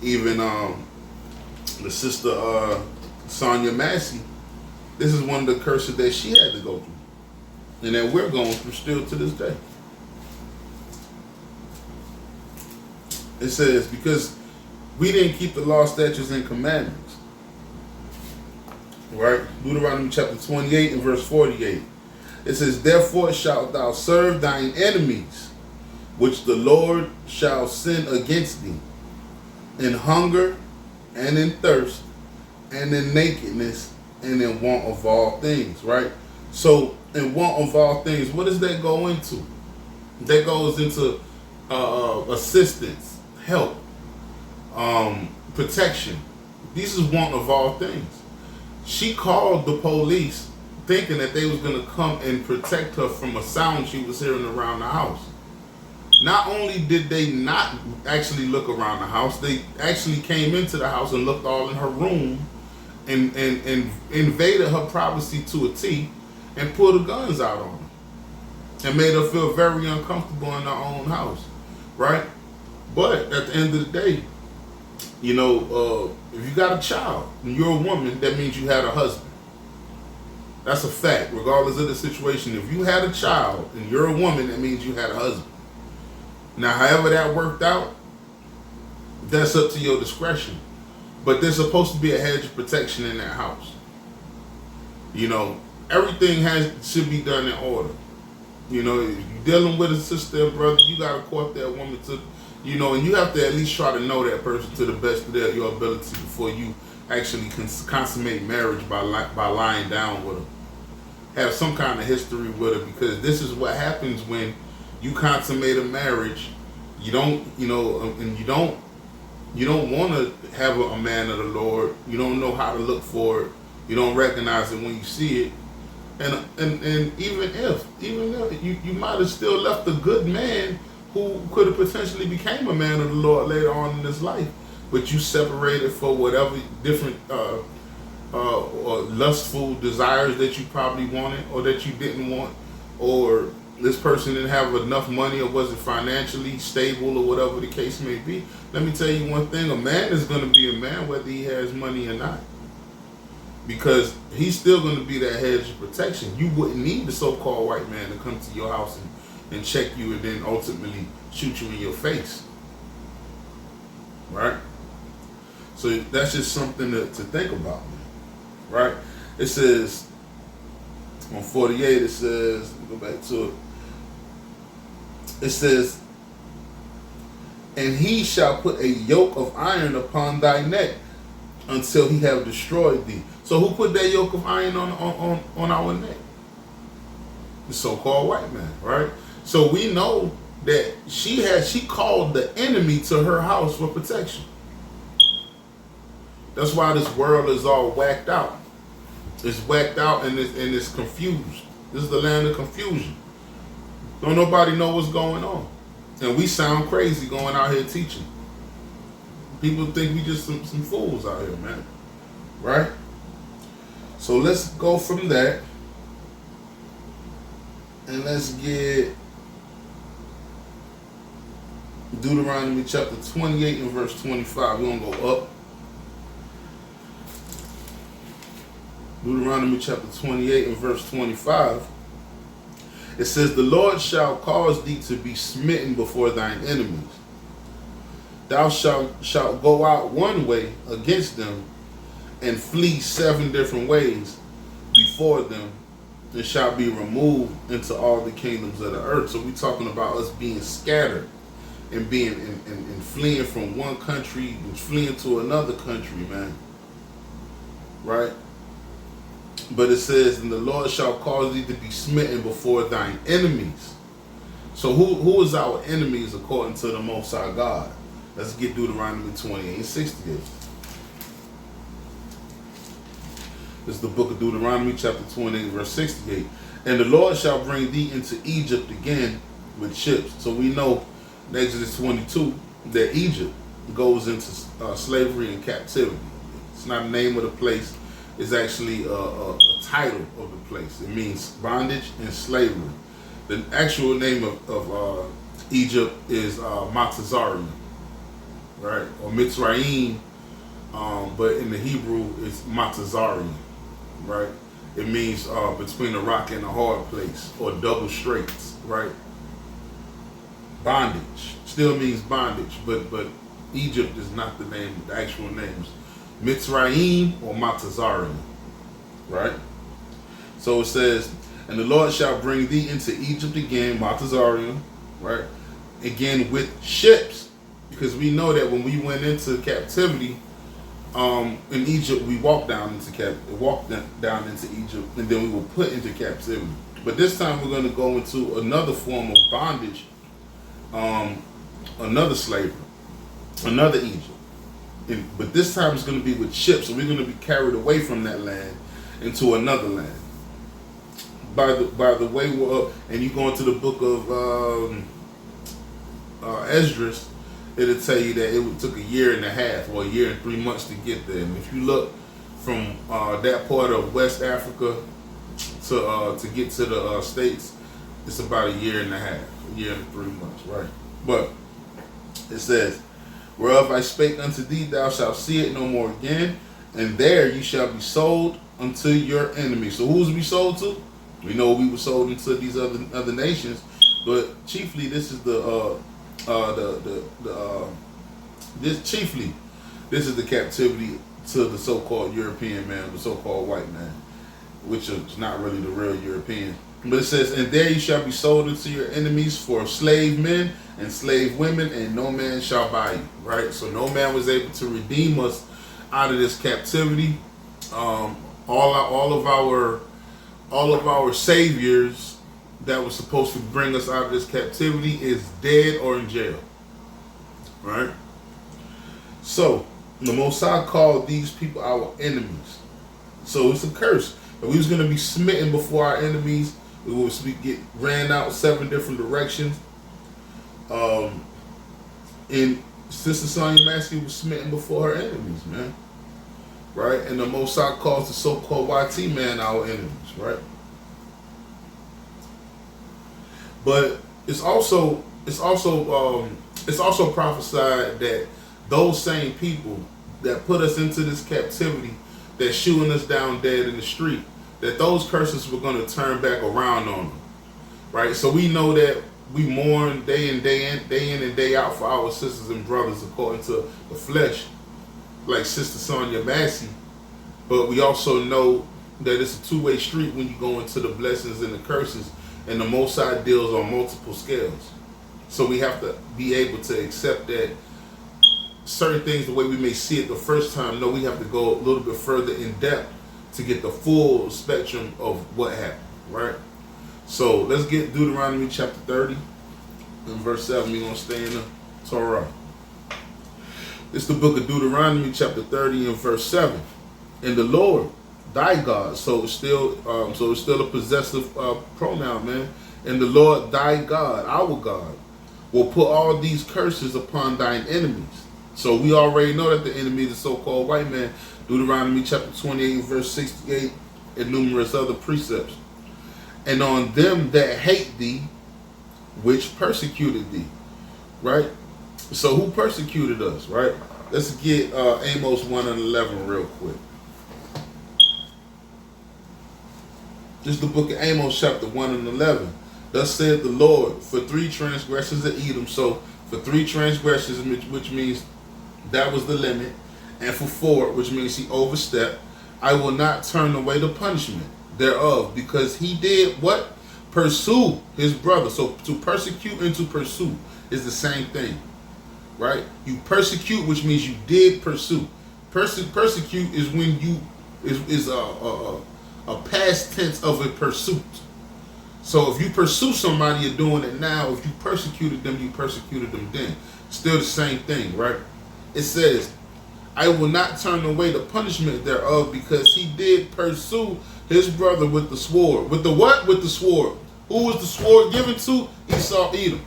Even the sister Sonya Massey, this is one of the curses that she had to go through, and that we're going through still to this day. It says, because we didn't keep the law, statutes, and commandments. Right? Deuteronomy chapter 28 and verse 48. It says, therefore shalt thou serve thine enemies, which the Lord shall send against thee, in hunger and in thirst and in nakedness and in want of all things. Right? So in want of all things, what does that go into? That goes into assistance, help, protection. This is want of all things. She called the police thinking that they was going to come and protect her from a sound she was hearing around the house. Not only did they not actually look around the house, they actually came into the house and looked all in her room and invaded her privacy to a T and pulled the guns out on her and made her feel very uncomfortable in her own house, right? But at the end of the day, you know, if you got a child and you're a woman, that means you had a husband. That's a fact, regardless of the situation. If you had a child and you're a woman, that means you had a husband. Now, however that worked out, that's up to your discretion. But there's supposed to be a hedge of protection in that house. You know, everything should be done in order. You know, if you're dealing with a sister or brother, you got to court that woman to, you know, and you have to at least try to know that person to the best of your ability before you actually consummate marriage by lying down with her. Have some kind of history with her, because this is what happens when you consummate a marriage. You don't, you know, and you don't want to have a man of the Lord. You don't know how to look for it. You don't recognize it when you see it. And even if you might have still left a good man who could have potentially became a man of the Lord later on in his life, but you separated for whatever different or lustful desires that you probably wanted or that you didn't want, or this person didn't have enough money or wasn't financially stable or whatever the case may be. Let me tell you one thing, a man is going to be a man whether he has money or not. Because he's still going to be that hedge of protection. You wouldn't need the so-called white man to come to your house and check you and then ultimately shoot you in your face. Right? So that's just something to think about. Right? It says, on 48, it says, let me go back to it. It says, and he shall put a yoke of iron upon thy neck until he have destroyed thee. So who put that yoke of iron on our neck? The so-called white man, right? So we know that she called the enemy to her house for protection. That's why this world is all whacked out. It's whacked out and it's confused. This is the land of confusion. Don't nobody know what's going on. And we sound crazy going out here teaching. People think we just some fools out here, man. Right? So let's go from that. And let's get Deuteronomy chapter 28 and verse 25. We're going to go up. Deuteronomy chapter 28 and verse 25. It says, the Lord shall cause thee to be smitten before thine enemies. Thou shalt go out one way against them, and flee 7 different ways before them, and shall be removed into all the kingdoms of the earth. So we're talking about us being scattered and being and fleeing from one country and fleeing to another country, man. Right? But it says, and the Lord shall cause thee to be smitten before thine enemies. So who is our enemies according to the Most High God? Let's get Deuteronomy 28 and 68. This is the book of Deuteronomy chapter 28 verse 68. And the Lord shall bring thee into Egypt again with ships. So we know in Exodus 22 that Egypt goes into slavery and captivity. It's not the name of the place. It's actually a title of the place. It means bondage and slavery. The actual name of Egypt is Matazarian, right? Or Mitzrayim, but in the Hebrew it's Matazarian, right? It means between a rock and a hard place, or double straits, right? Bondage still means bondage, but Egypt is not the name. The actual names Mitzrayim or Matazarian, right? So it says, and the Lord shall bring thee into Egypt again, Matazarian, right? Again with ships, because we know that when we went into captivity in Egypt, we walked down into Egypt, and then we were put into captivity. But this time we're going to go into another form of bondage, another slavery, another Egypt. But this time it's going to be with ships, so we're going to be carried away from that land into another land. By the way, and you go into the book of Esdras, it'll tell you that it took 1.5 years or 1 year and 3 months to get there. And if you look from that part of West Africa to get to the States, it's about 1.5 years, 1 year and 3 months, right? But it says, whereof I spake unto thee, thou shalt see it no more again, and there you shall be sold unto your enemies. So who's we sold to? We know we were sold into these other nations, but chiefly this is this is the captivity to the so-called European man, the so-called white man, which is not really the real European. But it says, and there you shall be sold into your enemies for slave men and slave women, and no man shall buy you. Right? So no man was able to redeem us out of this captivity. All of our saviors that were supposed to bring us out of this captivity is dead or in jail. Right? So the Most High called these people our enemies. So it's a curse. If we was going to be smitten before our enemies, we would get ran out 7 different directions. And Sister Sonya Massey was smitten before her enemies, man. Right? And the Most High calls the so-called YT man our enemies, right? But it's also prophesied that those same people that put us into this captivity, that shooting us down dead in the street, that those curses were going to turn back around on them, right? So we know that we mourn day in and day out for our sisters and brothers according to the flesh, like Sister Sonya Massey. But we also know that it's a two-way street when you go into the blessings and the curses, and the Most High deals on multiple scales. So we have to be able to accept that certain things, the way we may see it the first time, no, we have to go a little bit further in depth to get the full spectrum of what happened, right? So let's get Deuteronomy chapter 30 and verse 7. We're going to stay in the Torah. It's the book of Deuteronomy chapter 30 and verse 7. And the Lord, thy God, so it's still a possessive pronoun, man. And the Lord, thy God, our God, will put all these curses upon thine enemies. So we already know that the enemy is the so-called white man. Deuteronomy chapter 28 verse 68 and numerous other precepts. And on them that hate thee, which persecuted thee. Right? So who persecuted us, right? Let's get Amos 1 and 11 real quick. This is the book of Amos chapter 1 and 11. Thus said the Lord, for 3 transgressions of Edom. So for 3 transgressions, which means that was the limit, and for 4, which means he overstepped, I will not turn away the punishment thereof, because he did what? Pursue his brother. So to persecute and to pursue is the same thing, right? You persecute, which means you did pursue. Persecute is when you is a past tense of a pursuit. So if you pursue somebody, you're doing it now. If you persecuted them, you persecuted them then. Still the same thing, right? It says, I will not turn away the punishment thereof, because he did pursue his brother with the sword. With the what? With the sword. Who was the sword given to? Esau, Edom.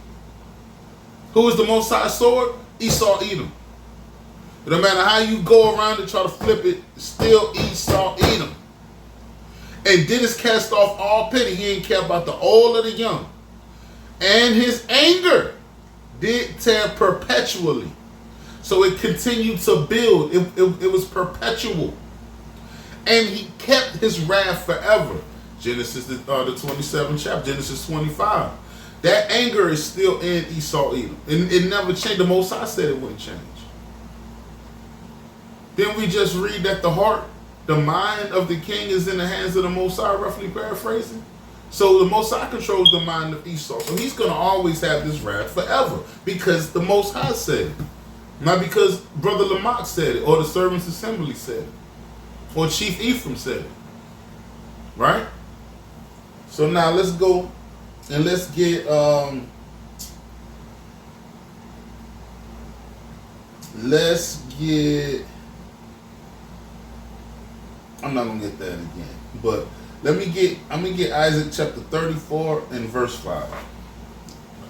Who is the Most High sword? Esau, Edom. No matter how you go around and try to flip it, still Esau, Edom. And Dennis cast off all pity. He ain't care about the old or the young. And his anger did tear perpetually. So it continued to build. It was perpetual. And he kept his wrath forever. Genesis, the 27th chapter, Genesis 25. That anger is still in Esau, Edom. It never changed. The Most High said it wouldn't change. Then we just read that the mind of the king is in the hands of the Most High, roughly paraphrasing. So the Most High controls the mind of Esau. So he's going to always have this wrath forever, because the Most High said it. Not because Brother Lamak said it, or the Servants' Assembly said it, or Chief Ephraim said it. Right? So now let's go and let's get I'm not gonna get that again, but I'm gonna get Isaac chapter 34 and verse 5.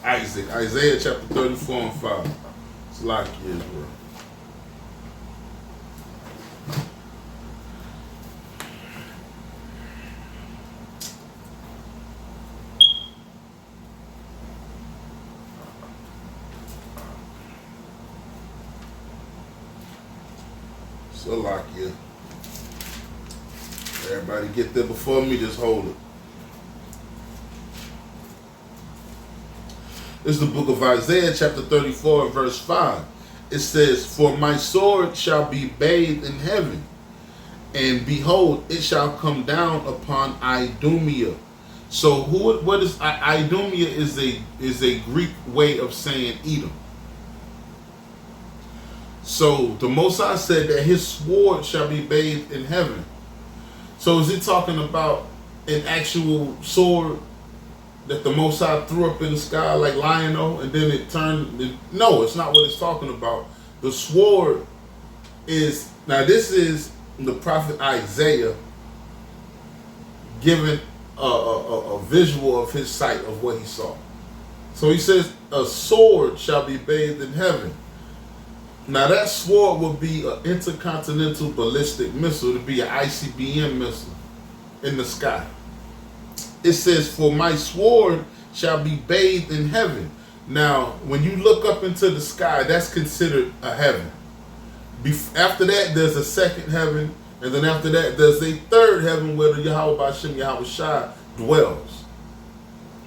Isaiah chapter 34 and 5. It's like Israel. Salakia. Everybody get there before me, just hold it. It's the book of Isaiah chapter 34 verse 5. It says, for my sword shall be bathed in heaven, and behold, it shall come down upon Idumea. So what is Idumea? Is a Greek way of saying Edom. So the Most High said that his sword shall be bathed in heaven. So is it talking about an actual sword that the Most High threw up in the sky like Lion-O, and then it turned? No, it's not what it's talking about. The sword is, now this is the prophet Isaiah giving a visual of his sight of what he saw. So he says, a sword shall be bathed in heaven. Now that sword will be an intercontinental ballistic missile, to be an ICBM missile in the sky. It says, for my sword shall be bathed in heaven. Now, when you look up into the sky, that's considered a heaven. After that, there's a second heaven, and then after that, there's a third heaven where the Yahweh B'Shem Yahweh Shai dwells.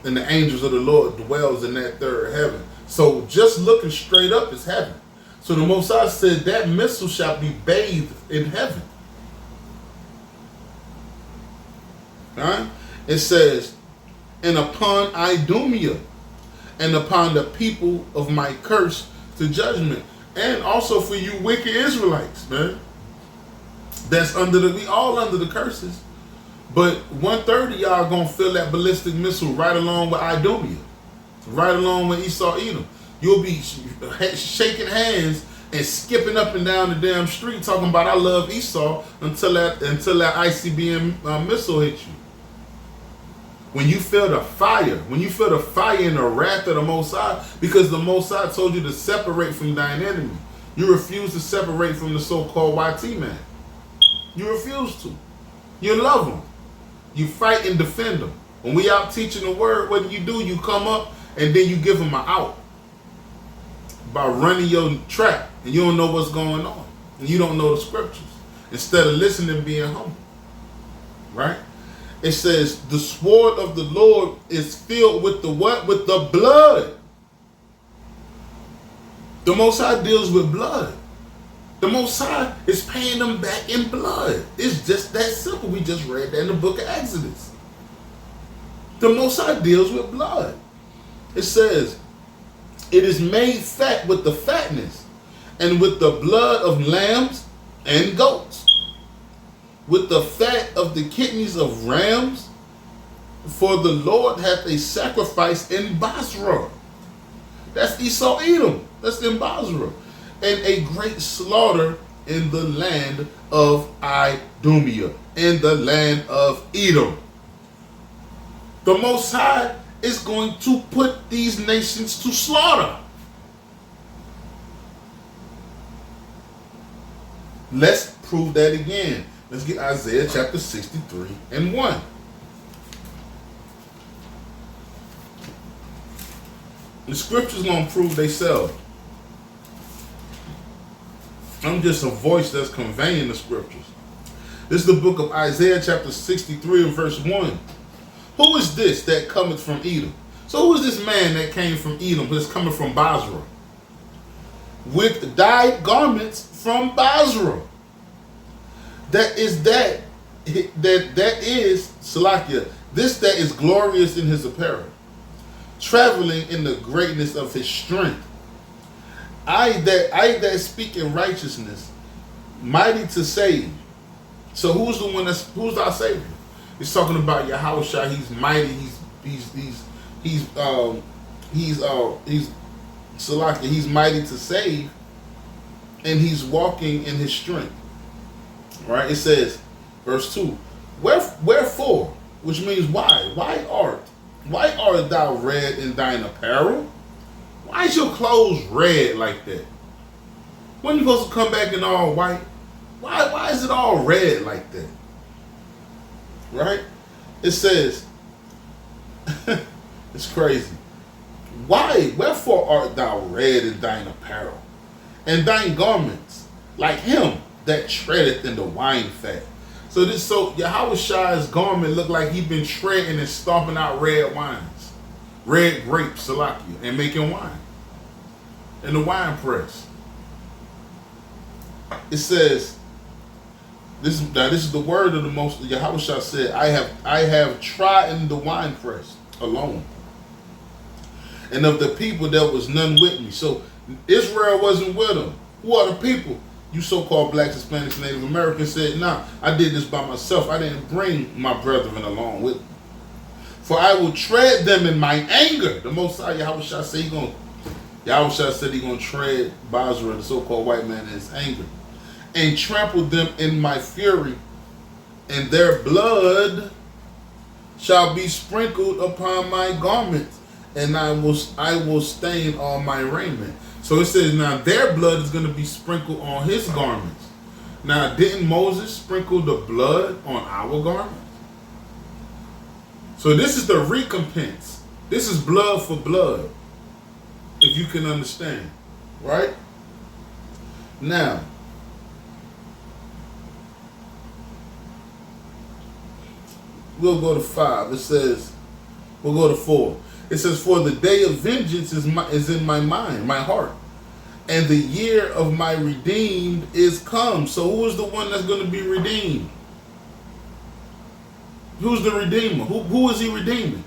And the angels of the Lord dwells in that third heaven. So just looking straight up is heaven. So the Most High said that missile shall be bathed in heaven. Right? It says, and upon Idumea, and upon the people of my curse to judgment. And also for you wicked Israelites, man. That's we all under the curses. But 1/3 of y'all gonna feel that ballistic missile right along with Idumea. Right along with Esau Edom. You'll be shaking hands and skipping up and down the damn street talking about I love Esau until that ICBM missile hit you. When you feel the fire, and the wrath of the Most High, because the Most High told you to separate from thine enemy. You refuse to separate from the so-called YT man. You refuse to. You love him. You fight and defend him. When we out teaching the word, what do? You come up and then you give him an out. By running your trap and you don't know what's going on. And you don't know the scriptures. Instead of listening and being humble. Right? It says, the sword of the Lord is filled with the what? With the blood. The Most High deals with blood. The Most High is paying them back in blood. It's just that simple. We just read that in the book of Exodus. The Most High deals with blood. It says, it is made fat with the fatness, and with the blood of lambs and goats, with the fat of the kidneys of rams, for the Lord hath a sacrifice in Basra. That's Esau Edom. That's in Basra. And a great slaughter in the land of Idumea, in the land of Edom. The Most High is going to put these nations to slaughter. Let's prove that again. Let's get Isaiah chapter 63 and 1. The scriptures gonna prove themselves. I'm just a voice that's conveying the scriptures. This is the book of Isaiah chapter 63 and verse 1. Who is this that cometh from Edom? So who is this man that came from Edom, who is coming from Basra? With dyed garments from Basra. That is Salakia. This that is glorious in his apparel, traveling in the greatness of his strength. I that speak in righteousness, mighty to save. So who's our Savior? He's talking about Yahweh Shai. He's mighty. He's Salakia. He's mighty to save, and he's walking in his strength. Right? It says, verse 2, wherefore, which means why? Why art thou red in thine apparel? Why is your clothes red like that? When you supposed to come back in all white? Why is it all red like that? Right? It says, it's crazy. Wherefore art thou red in thine apparel, and thine garments like him that treadeth in the wine fat? So Yahweh Shai's garment looked like he'd been treading and stomping out red wines, red grapes, Salakia, and making wine in the wine press. It says, this is the word of the most. Yahweh Shai said, I have trodden the wine press alone, and of the people there was none with me. So Israel wasn't with them. Who are the people? You so-called blacks, Hispanics, Native Americans said, nah, I did this by myself. I didn't bring my brethren along with me. For I will tread them in my anger. The Most High Yahweh Shai said Yahweh Shai said he's going to tread Basra, the so-called white man, in his anger, and trample them in my fury, and their blood shall be sprinkled upon my garments, and I will stain all my raiment. So it says now their blood is going to be sprinkled on his garments. Now, didn't Moses sprinkle the blood on our garments? So this is the recompense This is blood for blood, if you can understand, right? Now, we'll go to 5. It says, we'll go to 4. It says, for the day of vengeance is in my mind, my heart, and the year of my redeemed is come. So who is the one that's going to be redeemed? Who's the redeemer? Who is he redeeming?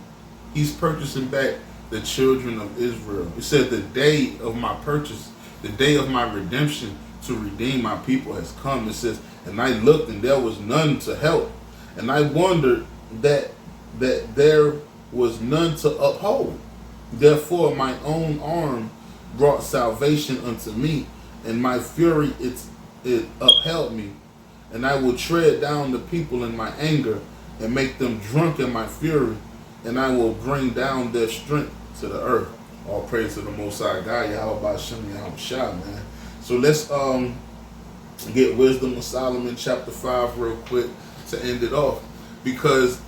He's purchasing back the children of Israel. It said the day of my purchase, the day of my redemption to redeem my people has come. It says, and I looked and there was none to help. And I wondered that there was none to uphold. Therefore my own arm brought salvation unto me, and my fury it upheld me. And I will tread down the people in my anger, and make them drunk in my fury, and I will bring down their strength to the earth. All praise to the Most High God, Yahweh Shem Yahweh, man. So let's get Wisdom of Solomon chapter 5 real quick to end it off, because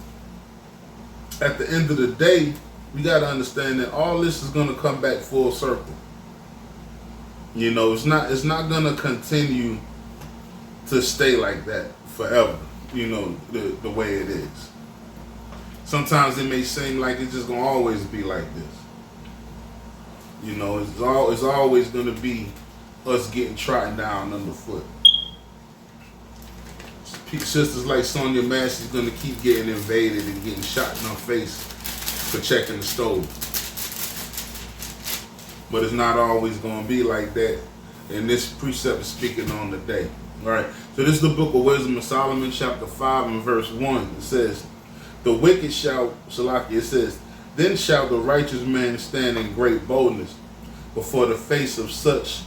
at the end of the day, we got to understand that all this is going to come back full circle. You know, it's not going to continue to stay like that forever. You know, the way it is. Sometimes it may seem like it's just going to always be like this. You know, it's always going to be us getting trodden down underfoot. Sisters like Sonya, Massey is going to keep getting invaded and getting shot in her face for checking the stove. But it's not always going to be like that. And this precept is speaking on the day. All right. So this is the book of Wisdom of Solomon, chapter 5 and verse 1. It says, the wicked shall, Salaki, it says, then shall the righteous man stand in great boldness before the face of such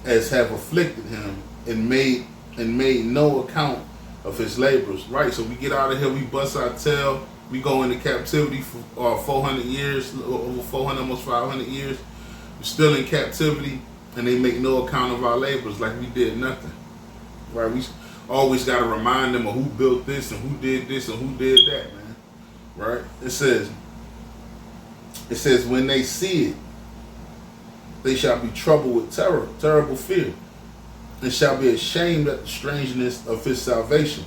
as have afflicted him and made no account of his labors. Right. So we get out of here, we bust our tail, we go into captivity for 400 years, over 400, almost 500 years. We're still in captivity, and they make no account of our labors, like we did nothing. Right? We always got to remind them of who built this and who did this and who did that, man. Right? It says, when they see it, they shall be troubled with terror, terrible fear, and shall be ashamed at the strangeness of his salvation.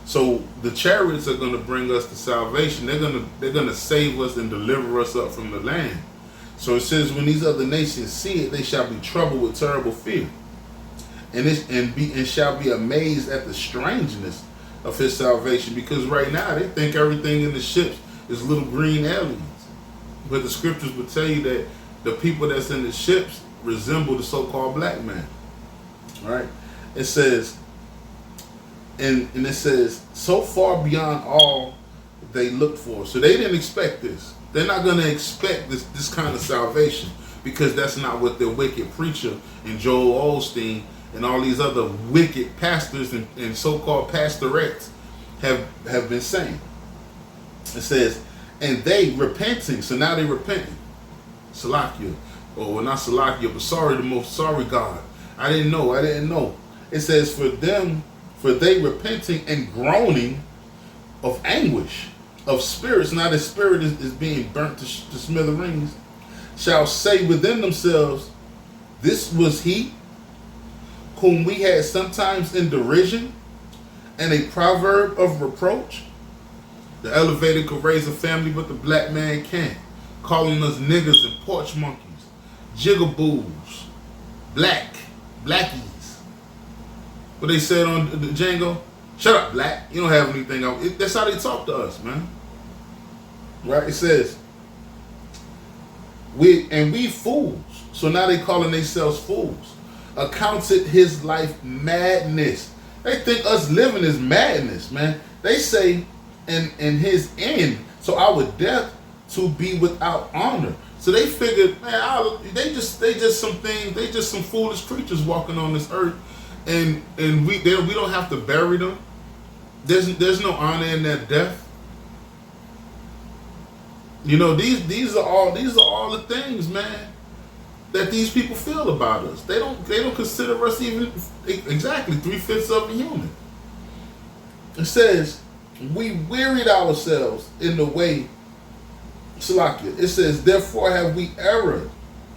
So the chariots are going to bring us to salvation. They're going to save us and deliver us up from the land. So it says, when these other nations see it, they shall be troubled with terrible fear, and shall be amazed at the strangeness of his salvation. Because right now they think everything in the ships is little green aliens, but the scriptures will tell you that the people that's in the ships resemble the so-called black man. Right? It says, and it says, so far beyond all they looked for. So they didn't expect this. They're not going to expect this kind of salvation, because that's not what the wicked preacher and Joel Osteen and all these other wicked pastors and so-called pastorettes have been saying. It says, and they repenting. So now they repenting. Salakia. Or well, not Salakia, but sorry, the most sorry God. I didn't know. It says, for they repenting and groaning of anguish of spirits. Now the spirit is being burnt to smithereens. Shall say within themselves, this was he whom we had sometimes in derision, and a proverb of reproach. The elevated could raise a family, but the black man can't. Calling us niggers and porch monkeys, jigaboos, blackies. What they said on the Django? Shut up, black. You don't have anything else. That's how they talk to us, man. Right? It says, we fools. So now they calling themselves fools. Accounted his life madness. They think us living is madness, man. They say in his end, so our death to be without honor. So they figured, man, they just some foolish creatures walking on this earth, and we don't have to bury them. There's no honor in their death. You know, these are all the things, man, that these people feel about us. They don't consider us even exactly 3/5 of a human. It says, we wearied ourselves in the way Salakia. It says, therefore have we erred.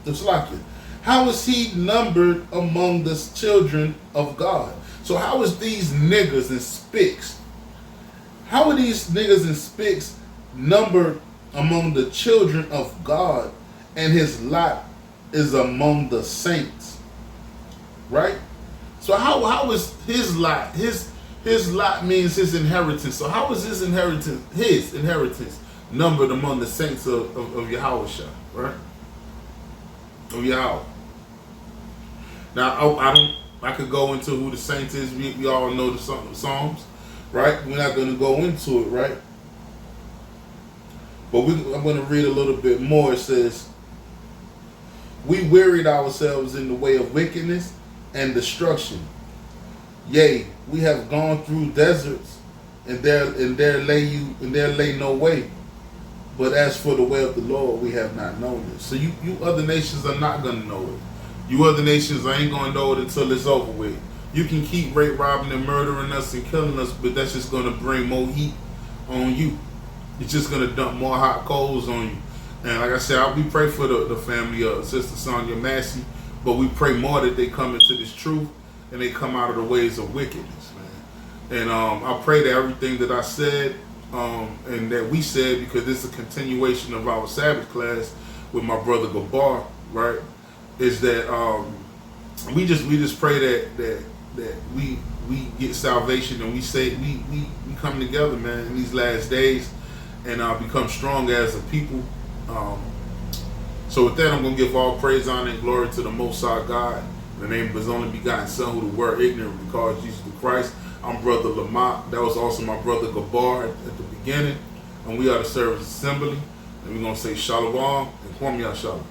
The Salakia. How is he numbered among the children of God? So how is these niggas and spicks? How are these niggas and spicks numbered among the children of God, and his lot is among the saints? Right? So how is his lot? His lot means his inheritance. So how is his inheritance numbered among the saints of Yahushua, right? Of Yahweh. Now I could go into who the saints is. We all know the Psalms, right? We're not going to go into it, right? But I'm going to read a little bit more. It says, we wearied ourselves in the way of wickedness and destruction. Yea, we have gone through deserts, and there lay no way. But as for the way of the Lord, we have not known it. So you other nations are not going to know it. You other nations ain't going to know it until it's over with. You can keep rape, robbing, and murdering us and killing us, but that's just going to bring more heat on you. It's just going to dump more hot coals on you. And like I said, we pray for the family of Sister Sonya Massey, but we pray more that they come into this truth and they come out of the ways of wickedness, man. And I pray that everything that I said and that we said, because this is a continuation of our Sabbath class with my brother Gabar, right, is that we just pray that we get salvation, and we say we come together, man, in these last days, and become strong as a people. So with that, I'm going to give all praise, honor, and glory to the Most High God, in the name of his only begotten Son, who the word ignorant because Jesus the Christ. I'm Brother Lamak. That was also my brother Gabar at the beginning. And we are the Service Assembly. And we're going to say Shalom and Kwam Yah Shalom.